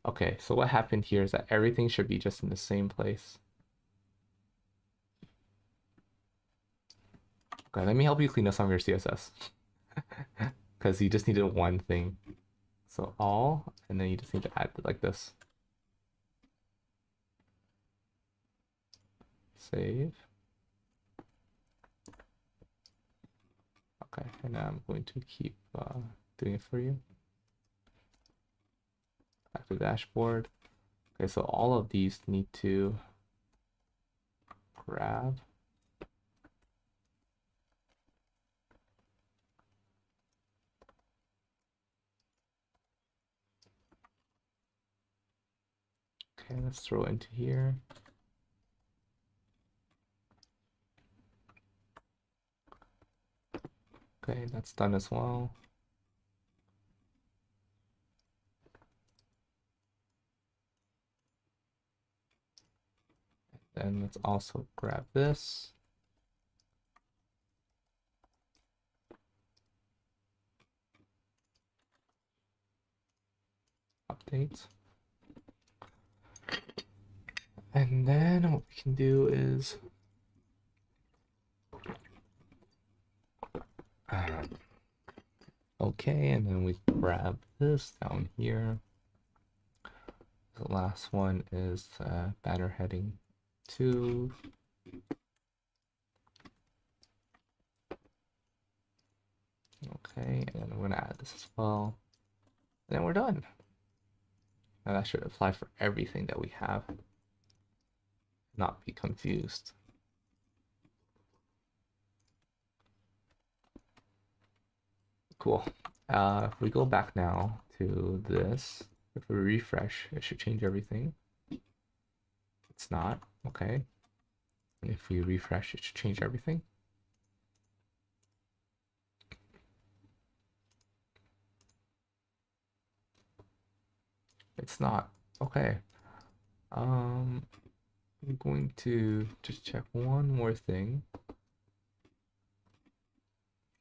Speaker 1: Okay, so what happened here is that everything should be just in the same place. Okay, let me help you clean up some of your CSS. Because you just needed one thing. So all, and then you just need to add it like this. Save. Okay, and now I'm going to keep doing it for you. Back to the dashboard. Okay, so all of these need to grab. Okay, let's throw it into here. Okay, that's done as well. Then let's also grab this. Update. And then what we can do is okay, and then we grab this down here. The last one is banner heading 2. Okay, and then we're gonna add this as well. And then we're done. Now that should apply for everything that we have. Not be confused. Cool. If we go back now to this, if we refresh, it should change everything. It's not. Okay. And if we refresh, it should change everything. It's not. Okay. I'm going to just check one more thing.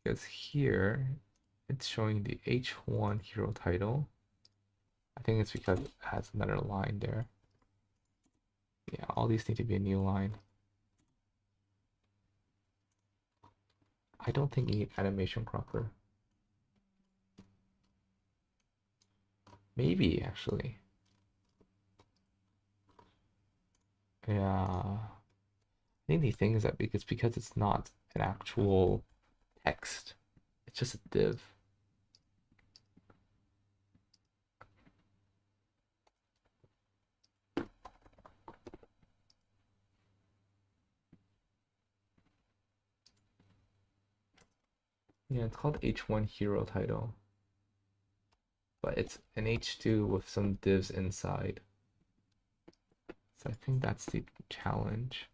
Speaker 1: Because here it's showing the H1 hero title. I think it's because it has another line there. Yeah, all these need to be a new line. I don't think you need animation cropper. Maybe actually. Yeah. I think the thing is that because it's not an actual text, it's just a div. Yeah, it's called H1 hero title. But it's an H2 with some divs inside. So I think that's the challenge.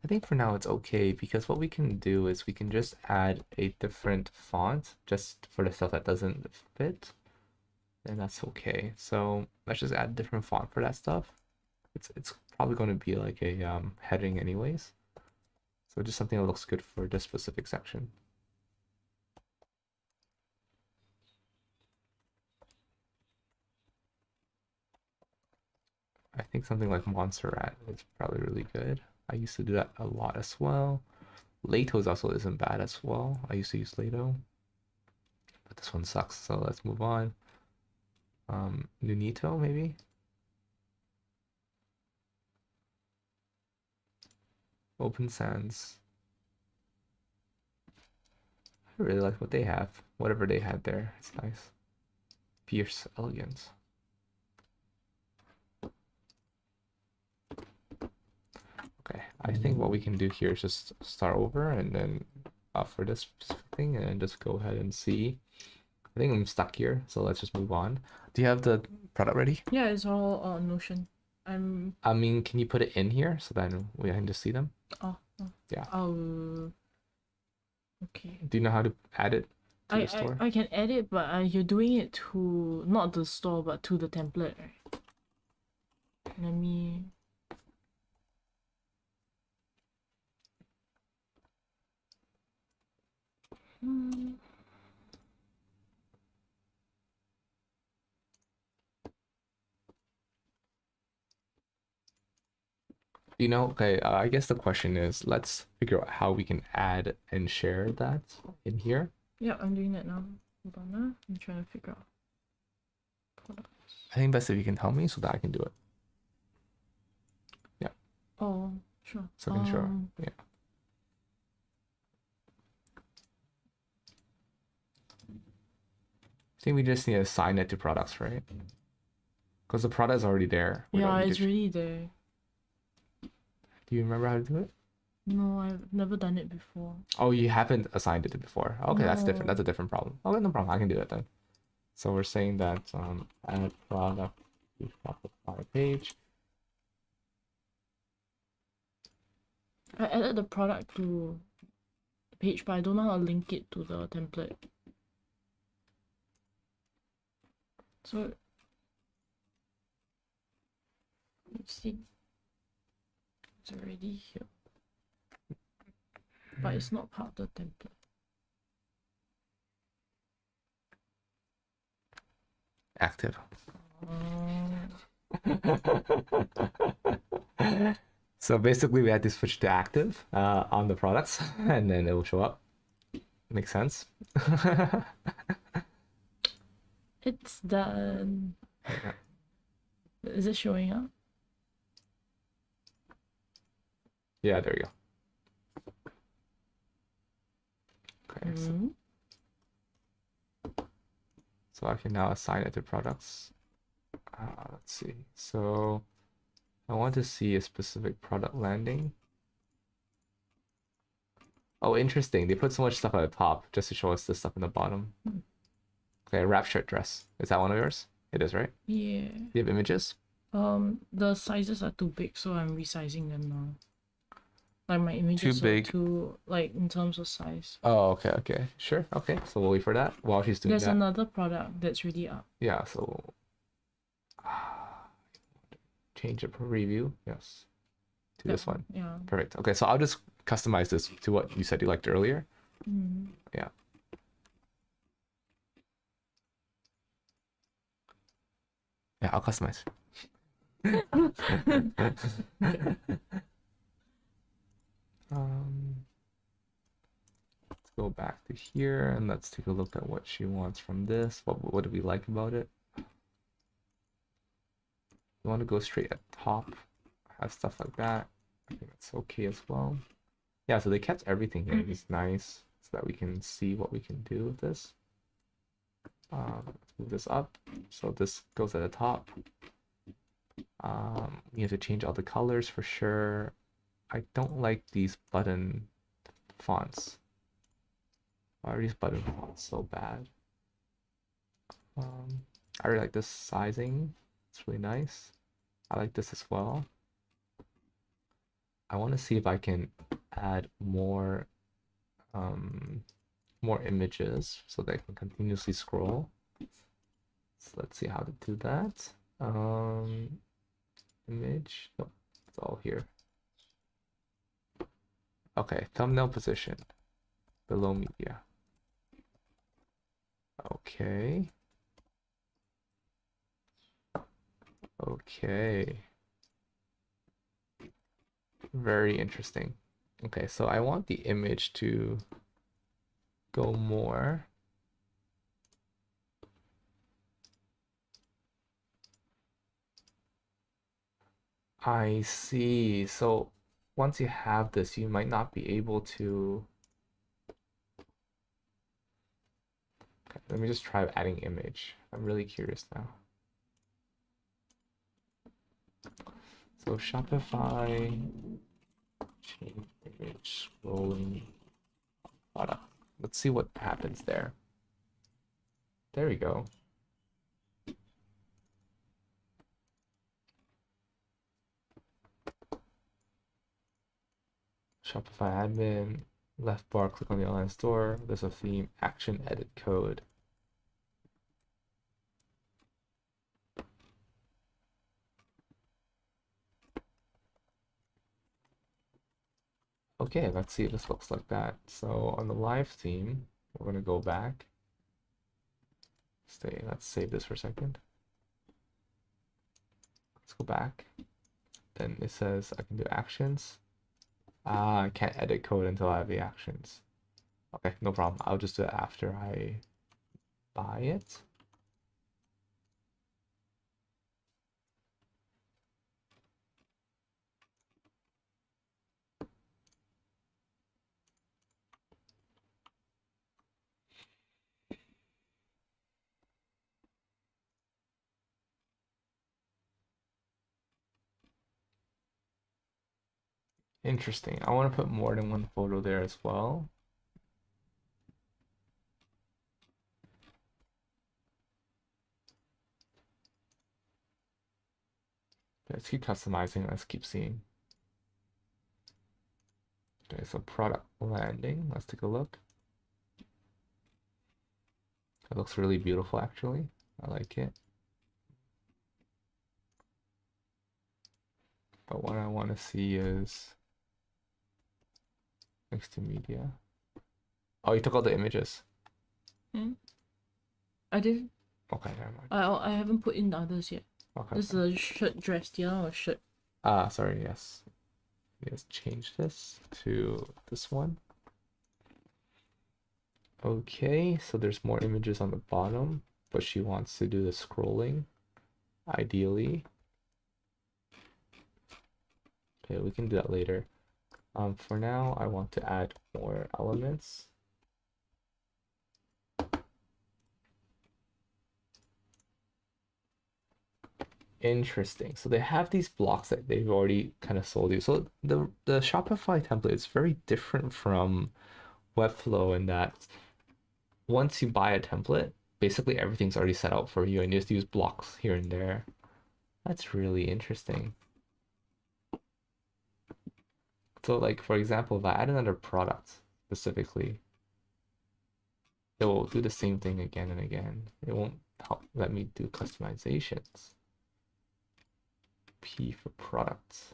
Speaker 1: I think for now it's okay because what we can do is we can just add a different font just for the stuff that doesn't fit, and that's okay. So let's just add a different font for that stuff. It's probably going to be like a heading anyways. So just something that looks good for this specific section. I think something like Montserrat is probably really good. I used to do that a lot as well. Lato's also isn't bad as well. I used to use Lato, but this one sucks. So let's move on. Nunito maybe. Open Sans. I really like what they have. Whatever they had there, it's nice. Fierce Elegance. Okay, I think what we can do here is just start over and then for this specific thing and then just go ahead and see. I think I'm stuck here, so let's just move on. Do you have the product ready?
Speaker 2: Yeah, it's all on Notion.
Speaker 1: I mean, can you put it in here so then we can just see them?
Speaker 2: Oh,
Speaker 1: Yeah.
Speaker 2: Okay.
Speaker 1: Do you know how to add it to the store?
Speaker 2: I can edit, but you're doing it to not the store but to the template, right? Let me.
Speaker 1: Okay, I guess the question is, let's figure out how we can add and share that in here.
Speaker 2: Yeah, I'm doing that now. Hold on, I'm trying to figure out products.
Speaker 1: I think best if you can tell me so that I can do it. Yeah.
Speaker 2: Oh, sure.
Speaker 1: So I can show. Yeah. I think we just need to assign it to products, right? Because the product is already there. We don't
Speaker 2: Yeah,
Speaker 1: need
Speaker 2: it's
Speaker 1: to
Speaker 2: really there.
Speaker 1: Do you remember how to do it?
Speaker 2: No, I've never done it before.
Speaker 1: Oh, you haven't assigned it to before. Okay, that's different.
Speaker 2: No.
Speaker 1: That's a different problem. Okay, no problem. I can do it then. So we're saying that add product to Shopify page.
Speaker 2: I added the product to the page, but I don't know how to link it to the template. So let's see. It's already here. But it's not part of the template.
Speaker 1: Active.
Speaker 2: Uh,
Speaker 1: So basically, we had to switch to active on the products, and then it will show up. Makes sense.
Speaker 2: it's done. Is it showing up?
Speaker 1: Yeah, there you go. Okay, so I can now assign it to products. Let's see. So I want to see a specific product landing. Oh, interesting. They put so much stuff at the top just to show us this stuff in the bottom. Okay, wrap shirt dress. Is that one of yours? It is, right?
Speaker 2: Yeah.
Speaker 1: Do you have images?
Speaker 2: The sizes are too big, so I'm resizing them now. Like my images
Speaker 1: Too big.
Speaker 2: are too, like, in terms of size.
Speaker 1: Oh, okay. Sure. Okay. So we'll wait for that while she's doing
Speaker 2: There's
Speaker 1: that.
Speaker 2: another product that's really up.
Speaker 1: Yeah, so change the preview. Yes. To this one.
Speaker 2: Yeah.
Speaker 1: Perfect. Okay, so I'll just customize this to what you said you liked earlier. Yeah. Yeah, I'll customize. Let's go back to here and let's take a look at what she wants from this. What do we like about it? You want to go straight at top, have stuff like that. I think that's okay as well. Yeah, so they kept everything here. It's nice so that we can see what we can do with this. Let's move this up. So this goes at the top. You have to change all the colors for sure. I don't like these button fonts. Why are these button fonts so bad? I really like this sizing. It's really nice. I like this as well. I want to see if I can add more more images so that I can continuously scroll. So let's see how to do that. Image, no, it's all here. Okay, thumbnail position, below media. Okay. Okay. Very interesting. Okay, so I want the image to go more. I see. So once you have this, you might not be able to. Okay, let me just try adding image. I'm really curious now. So Shopify, change image, scrolling product. Let's see what happens there. There we go. Shopify admin, left bar, click on the online store. There's a theme, action, edit code. Okay, let's see if this looks like that. So on the live theme, we're gonna go back. Let's save this for a second. Let's go back. then it says I can do actions. Ah, I can't edit code until I have the actions. Okay, no problem. I'll just do it after I buy it. Interesting. I want to put more than one photo there as well. Let's keep customizing. Let's keep seeing. Okay, so product landing. Let's take a look. It looks really beautiful, actually. I like it. But what I want to see is next to media. Oh, you took all the images.
Speaker 2: I didn't.
Speaker 1: Okay, never mind.
Speaker 2: I haven't put in the others yet.
Speaker 1: Okay.
Speaker 2: This is a shirt dress, yeah, or shirt.
Speaker 1: Ah, sorry, yes. Let's change this to this one. Okay, so there's more images on the bottom, but she wants to do the scrolling, ideally. Okay, we can do that later. For now, I want to add more elements. Interesting. So they have these blocks that they've already kind of sold you. So the Shopify template is very different from Webflow in that once you buy a template, basically everything's already set out for you and you just use blocks here and there. That's really interesting. So like for example, if I add another product specifically, it will do the same thing again and again. It won't let me do customizations. P for products.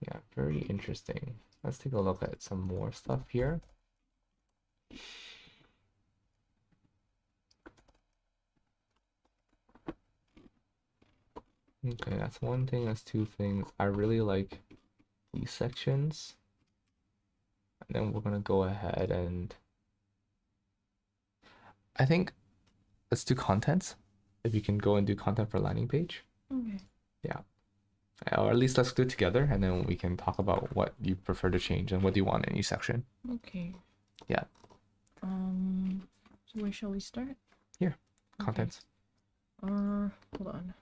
Speaker 1: Yeah, very interesting. Let's take a look at some more stuff here. Okay, that's one thing, that's two things. I really like these sections. And then we're gonna go ahead and I think let's do contents. If you can go and do content for landing page.
Speaker 2: Okay.
Speaker 1: Yeah. Or at least let's do it together and then we can talk about what you prefer to change and what do you want in each section.
Speaker 2: Okay.
Speaker 1: Yeah.
Speaker 2: So where shall we start?
Speaker 1: Here. Contents.
Speaker 2: Hold on.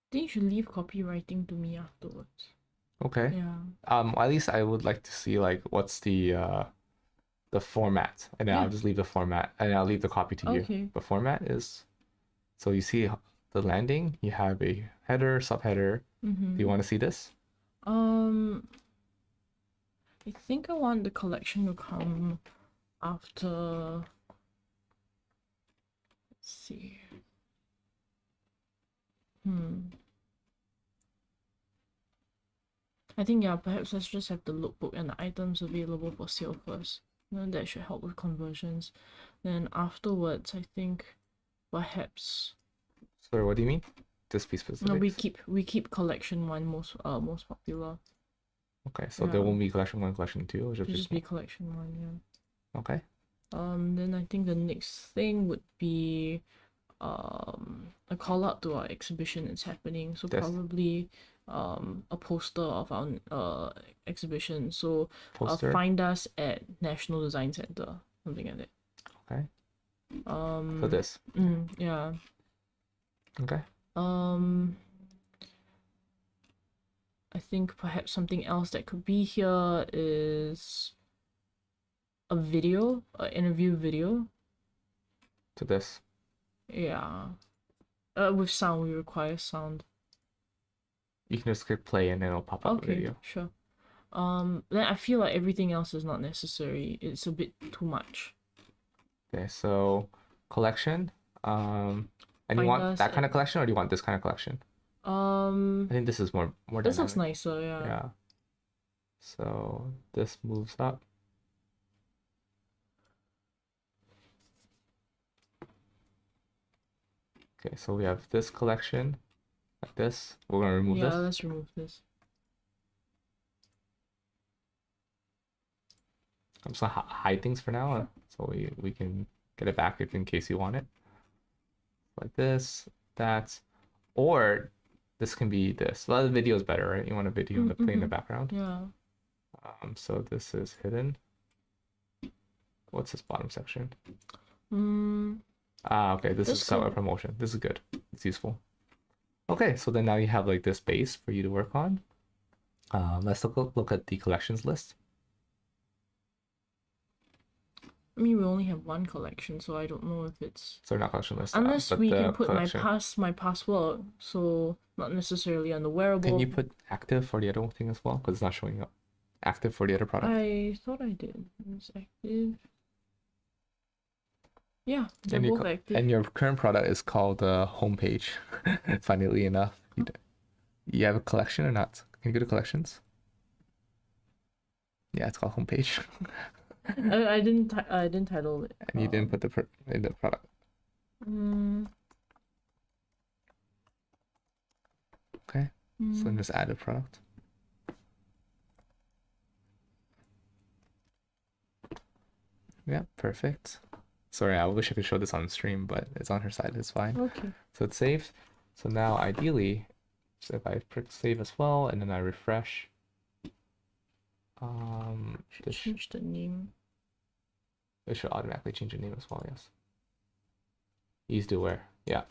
Speaker 2: I think you should leave copywriting to me afterwards.
Speaker 1: Okay.
Speaker 2: Yeah.
Speaker 1: At least I would like to see like what's the format, and then I'll just leave the format, and I'll leave the copy to you.
Speaker 2: Okay.
Speaker 1: The format is, so you see the landing, you have a header, subheader. Do you want to see this?
Speaker 2: I think I want the collection to come after. Let's see. I think, yeah, perhaps let's just have the lookbook and the items available for sale first. Then that should help with conversions. Then afterwards, I think perhaps.
Speaker 1: Sorry, what do you mean? Just be specific.
Speaker 2: No, we keep collection one most popular.
Speaker 1: Okay, so there won't be collection one, collection two, or
Speaker 2: It'll just be collection one, yeah.
Speaker 1: Okay.
Speaker 2: Then I think the next thing would be a call out to our exhibition that's happening. So probably a poster of our exhibition. So find us at National Design Center, something like that.
Speaker 1: Okay. So this.
Speaker 2: Yeah.
Speaker 1: Okay.
Speaker 2: I think perhaps something else that could be here is a video, an interview video.
Speaker 1: To this.
Speaker 2: Yeah. With sound, we require sound.
Speaker 1: You can just click play and then it'll pop up the video.
Speaker 2: Sure. Then I feel like everything else is not necessary. It's a bit too much.
Speaker 1: Okay, so collection. And you
Speaker 2: Find
Speaker 1: want
Speaker 2: us
Speaker 1: that kind
Speaker 2: at
Speaker 1: of collection, or do you want this kind of collection? I think this is more
Speaker 2: this looks
Speaker 1: dynamic.
Speaker 2: nicer, yeah.
Speaker 1: Yeah. So this moves up. Okay, so we have this collection like this. We're gonna remove
Speaker 2: Yeah,
Speaker 1: this.
Speaker 2: let's remove this.
Speaker 1: I'm just gonna hide things for now, so we can get it back if in case you want it. Like this, that, or this can be this. Well, the video is better, right? You want a video to play in the background.
Speaker 2: Yeah.
Speaker 1: So this is hidden. What's this bottom section?
Speaker 2: Mm,
Speaker 1: Okay, this is
Speaker 2: this
Speaker 1: a
Speaker 2: can
Speaker 1: promotion. This is good. It's useful. Okay, so then now you have like this base for you to work on. Let's look at the collections list.
Speaker 2: I mean, we only have one collection, so I don't know if it's
Speaker 1: So not collection list,
Speaker 2: unless
Speaker 1: but
Speaker 2: we
Speaker 1: the
Speaker 2: can put
Speaker 1: collection.
Speaker 2: my password, so not necessarily on the wearable.
Speaker 1: Can you put active for the other thing as well? Because it's not showing up. Active for the other product.
Speaker 2: I thought I did. It's active. Yeah, they're both active.
Speaker 1: And your current product is called homepage. Funnily enough, you have a collection or not? Can you go to collections? Yeah, it's called homepage.
Speaker 2: I didn't title it.
Speaker 1: And you didn't put in the product. Okay. So then just add a product. Yeah, perfect. Sorry, I wish I could show this on stream, but it's on her side. It's fine.
Speaker 2: Okay.
Speaker 1: So it's saved. So now ideally, so if I click save as well, and then I refresh,
Speaker 2: Should change the name.
Speaker 1: it should automatically change the name as well. Yes. Easy to wear. Yeah.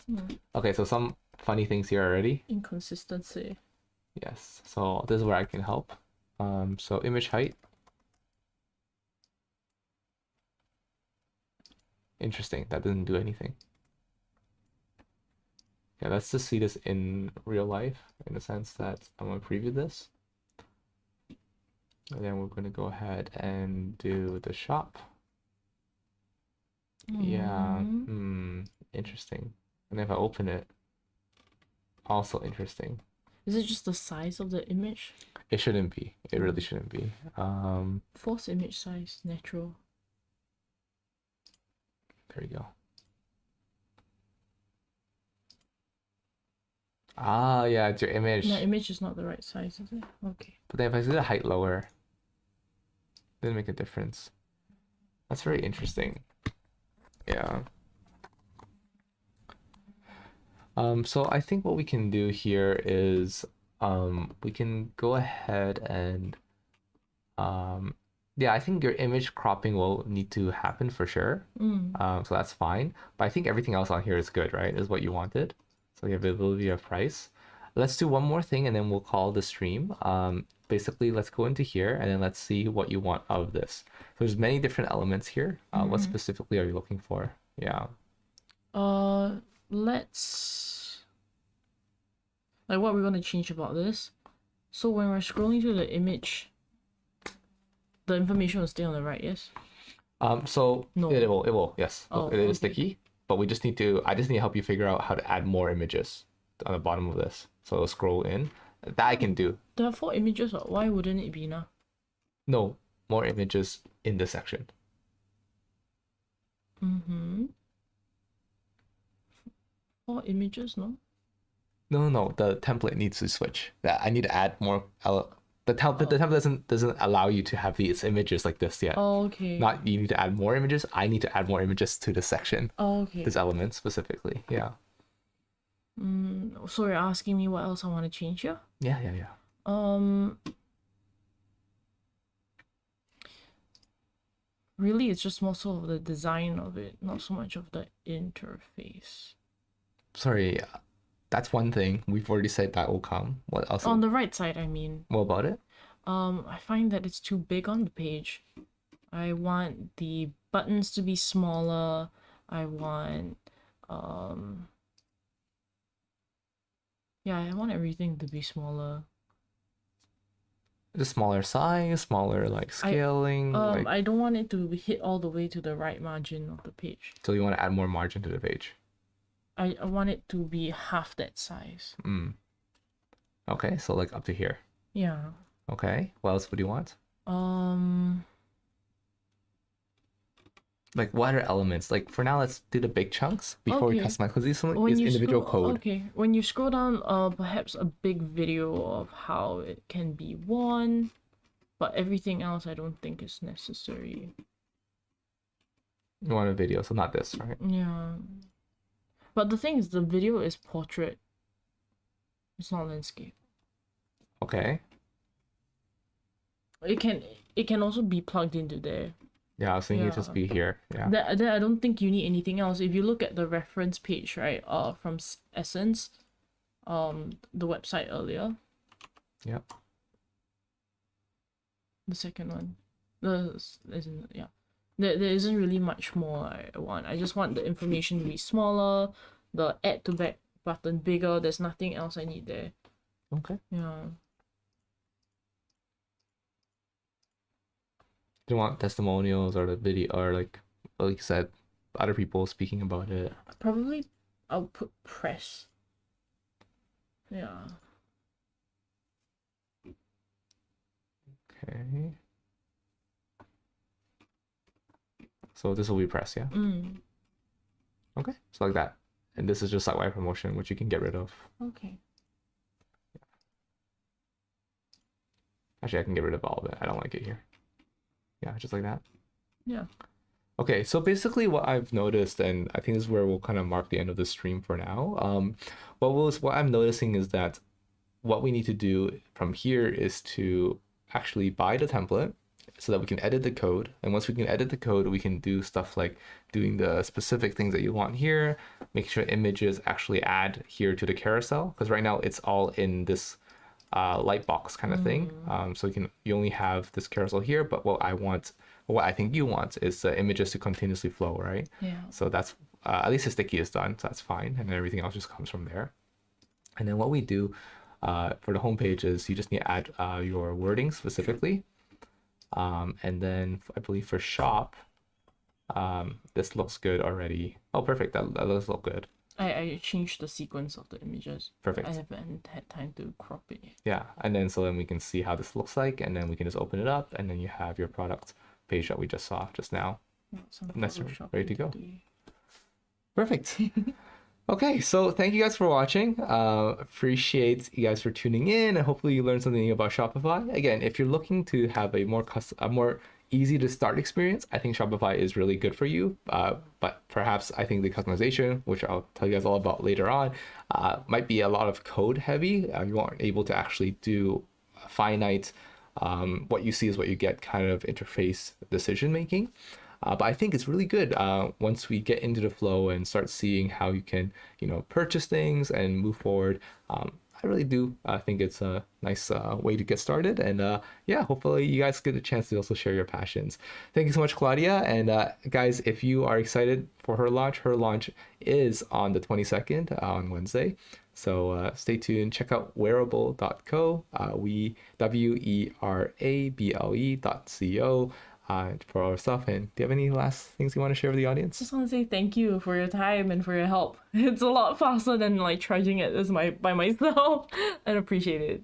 Speaker 1: Okay. So some funny things here already.
Speaker 2: Inconsistency.
Speaker 1: Yes. So this is where I can help. So image height. Interesting. That doesn't do anything. Yeah, let's just see this in real life in the sense that I'm gonna preview this. And then we're gonna go ahead and do the shop. Yeah, interesting. And if I open it, also interesting.
Speaker 2: Is it just the size of the image?
Speaker 1: It shouldn't be. It really shouldn't be.
Speaker 2: Force image size, natural.
Speaker 1: There you go. Ah, yeah, it's your image.
Speaker 2: My image is not the right size, is it? Okay.
Speaker 1: But then if I do the height lower, didn't make a difference. That's very interesting. Yeah. So I think what we can do here is we can go ahead and yeah, I think your image cropping will need to happen for sure. So that's fine. But I think everything else on here is good, right? Is what you wanted. So the availability of price. Let's do one more thing and then we'll call the stream. Basically, let's go into here and then let's see what you want of this. So there's many different elements here. What specifically are you looking for? Yeah.
Speaker 2: Let's like what we're gonna change about this. So when we're scrolling through the image, the information will stay on the right, yes?
Speaker 1: So
Speaker 2: No.
Speaker 1: it will, yes.
Speaker 2: Oh,
Speaker 1: Look, it is
Speaker 2: okay.
Speaker 1: sticky, but I just need to help you figure out how to add more images on the bottom of this. So it'll scroll in. That I can do.
Speaker 2: There are 4 images, why wouldn't it be enough?
Speaker 1: No, more images in this section.
Speaker 2: 4 images, no?
Speaker 1: No. The template needs to switch. That I need to add more. The template doesn't allow you to have these images like this yet.
Speaker 2: Oh, okay.
Speaker 1: Not you need to add more images. I need to add more images to this section.
Speaker 2: Oh, okay.
Speaker 1: This element specifically. Yeah.
Speaker 2: So you're asking me what else I want to change here?
Speaker 1: Yeah.
Speaker 2: Really, it's just more so of the design of it, not so much of the interface.
Speaker 1: Sorry, that's one thing. We've already said that will come. What else?
Speaker 2: On the right side, I mean.
Speaker 1: What about it?
Speaker 2: I find that it's too big on the page. I want the buttons to be smaller. I want, yeah, I want everything to be smaller.
Speaker 1: Just smaller size, smaller like scaling, like
Speaker 2: I don't want it to hit all the way to the right margin of the page.
Speaker 1: so you want to add more margin to the page.
Speaker 2: I want it to be half that size.
Speaker 1: Okay, so like up to here.
Speaker 2: Yeah.
Speaker 1: Okay, what else would you want?
Speaker 2: Um.
Speaker 1: Like what are elements? Like for now, let's do the big chunks before we
Speaker 2: Okay.
Speaker 1: customize because these
Speaker 2: When
Speaker 1: is
Speaker 2: you
Speaker 1: individual
Speaker 2: scroll,
Speaker 1: code.
Speaker 2: okay. When you scroll down, perhaps a big video of how it can be worn, but everything else I don't think is necessary.
Speaker 1: You want a video, so not this, right?
Speaker 2: Yeah. But the thing is, the video is portrait. It's not landscape.
Speaker 1: Okay.
Speaker 2: It can also be plugged into there.
Speaker 1: Yeah, I was thinking it'd just
Speaker 2: Yeah.
Speaker 1: be here. Yeah.
Speaker 2: That I don't think you need anything else. If you look at the reference page, right, from Essence, the website earlier,
Speaker 1: Yep.
Speaker 2: the second one, isn't yeah, there isn't really much more I want. I just want the information to be smaller, the add to back button bigger. There's nothing else I need there.
Speaker 1: Okay.
Speaker 2: Yeah.
Speaker 1: Do you want testimonials or the video or like you said, other people speaking about it?
Speaker 2: Probably I'll put press. Yeah.
Speaker 1: Okay. So this will be press, yeah? Okay, so like that. And this is just site wide promotion, which you can get rid of.
Speaker 2: Okay.
Speaker 1: Actually, I can get rid of all of it. I don't like it here. Yeah, just like that.
Speaker 2: Yeah.
Speaker 1: Okay, so basically what I've noticed, and I think this is where we'll kind of mark the end of the stream for now. What I'm noticing is that what we need to do from here is to actually buy the template so that we can edit the code. And once we can edit the code, we can do stuff like doing the specific things that you want here, making sure images actually add here to the carousel, because right now it's all in this light box kind of thing. So you only have this carousel here, but what I think you want is the images to continuously flow, right?
Speaker 2: Yeah.
Speaker 1: So that's at least the sticky is done, so that's fine, and then everything else just comes from there. And then what we do for the homepage is you just need to add your wording specifically, and then I believe for shop, this looks good already. Oh, perfect. That does look good.
Speaker 2: I changed the sequence of the images.
Speaker 1: Perfect.
Speaker 2: I haven't had time to crop it yet.
Speaker 1: Yeah, and then so then we can see how this looks like, and then we can just open it up, and then you have your product page that we just saw just now.
Speaker 2: Some
Speaker 1: Nice,
Speaker 2: Photoshop
Speaker 1: ready to go.
Speaker 2: today.
Speaker 1: Perfect. Okay, so thank you guys for watching. Appreciate you guys for tuning in, and hopefully you learned something about Shopify. Again, if you're looking to have a more easy to start experience, I think Shopify is really good for you. But perhaps I think the customization, which I'll tell you guys all about later on, might be a lot of code heavy. You aren't able to actually do finite, what you see is what you get kind of interface decision making. But I think it's really good once we get into the flow and start seeing how you can, purchase things and move forward. I really do think it's a nice way to get started. And yeah, hopefully you guys get a chance to also share your passions. Thank you so much, Claudia. And guys, if you are excited for her launch is on the 22nd on Wednesday. So stay tuned. Check out wearable.co. wearable.co. For our stuff. And do you have any last things you want to share with the audience?
Speaker 2: Just want to say thank you for your time and for your help. It's a lot faster than like charging it by myself. I appreciate it.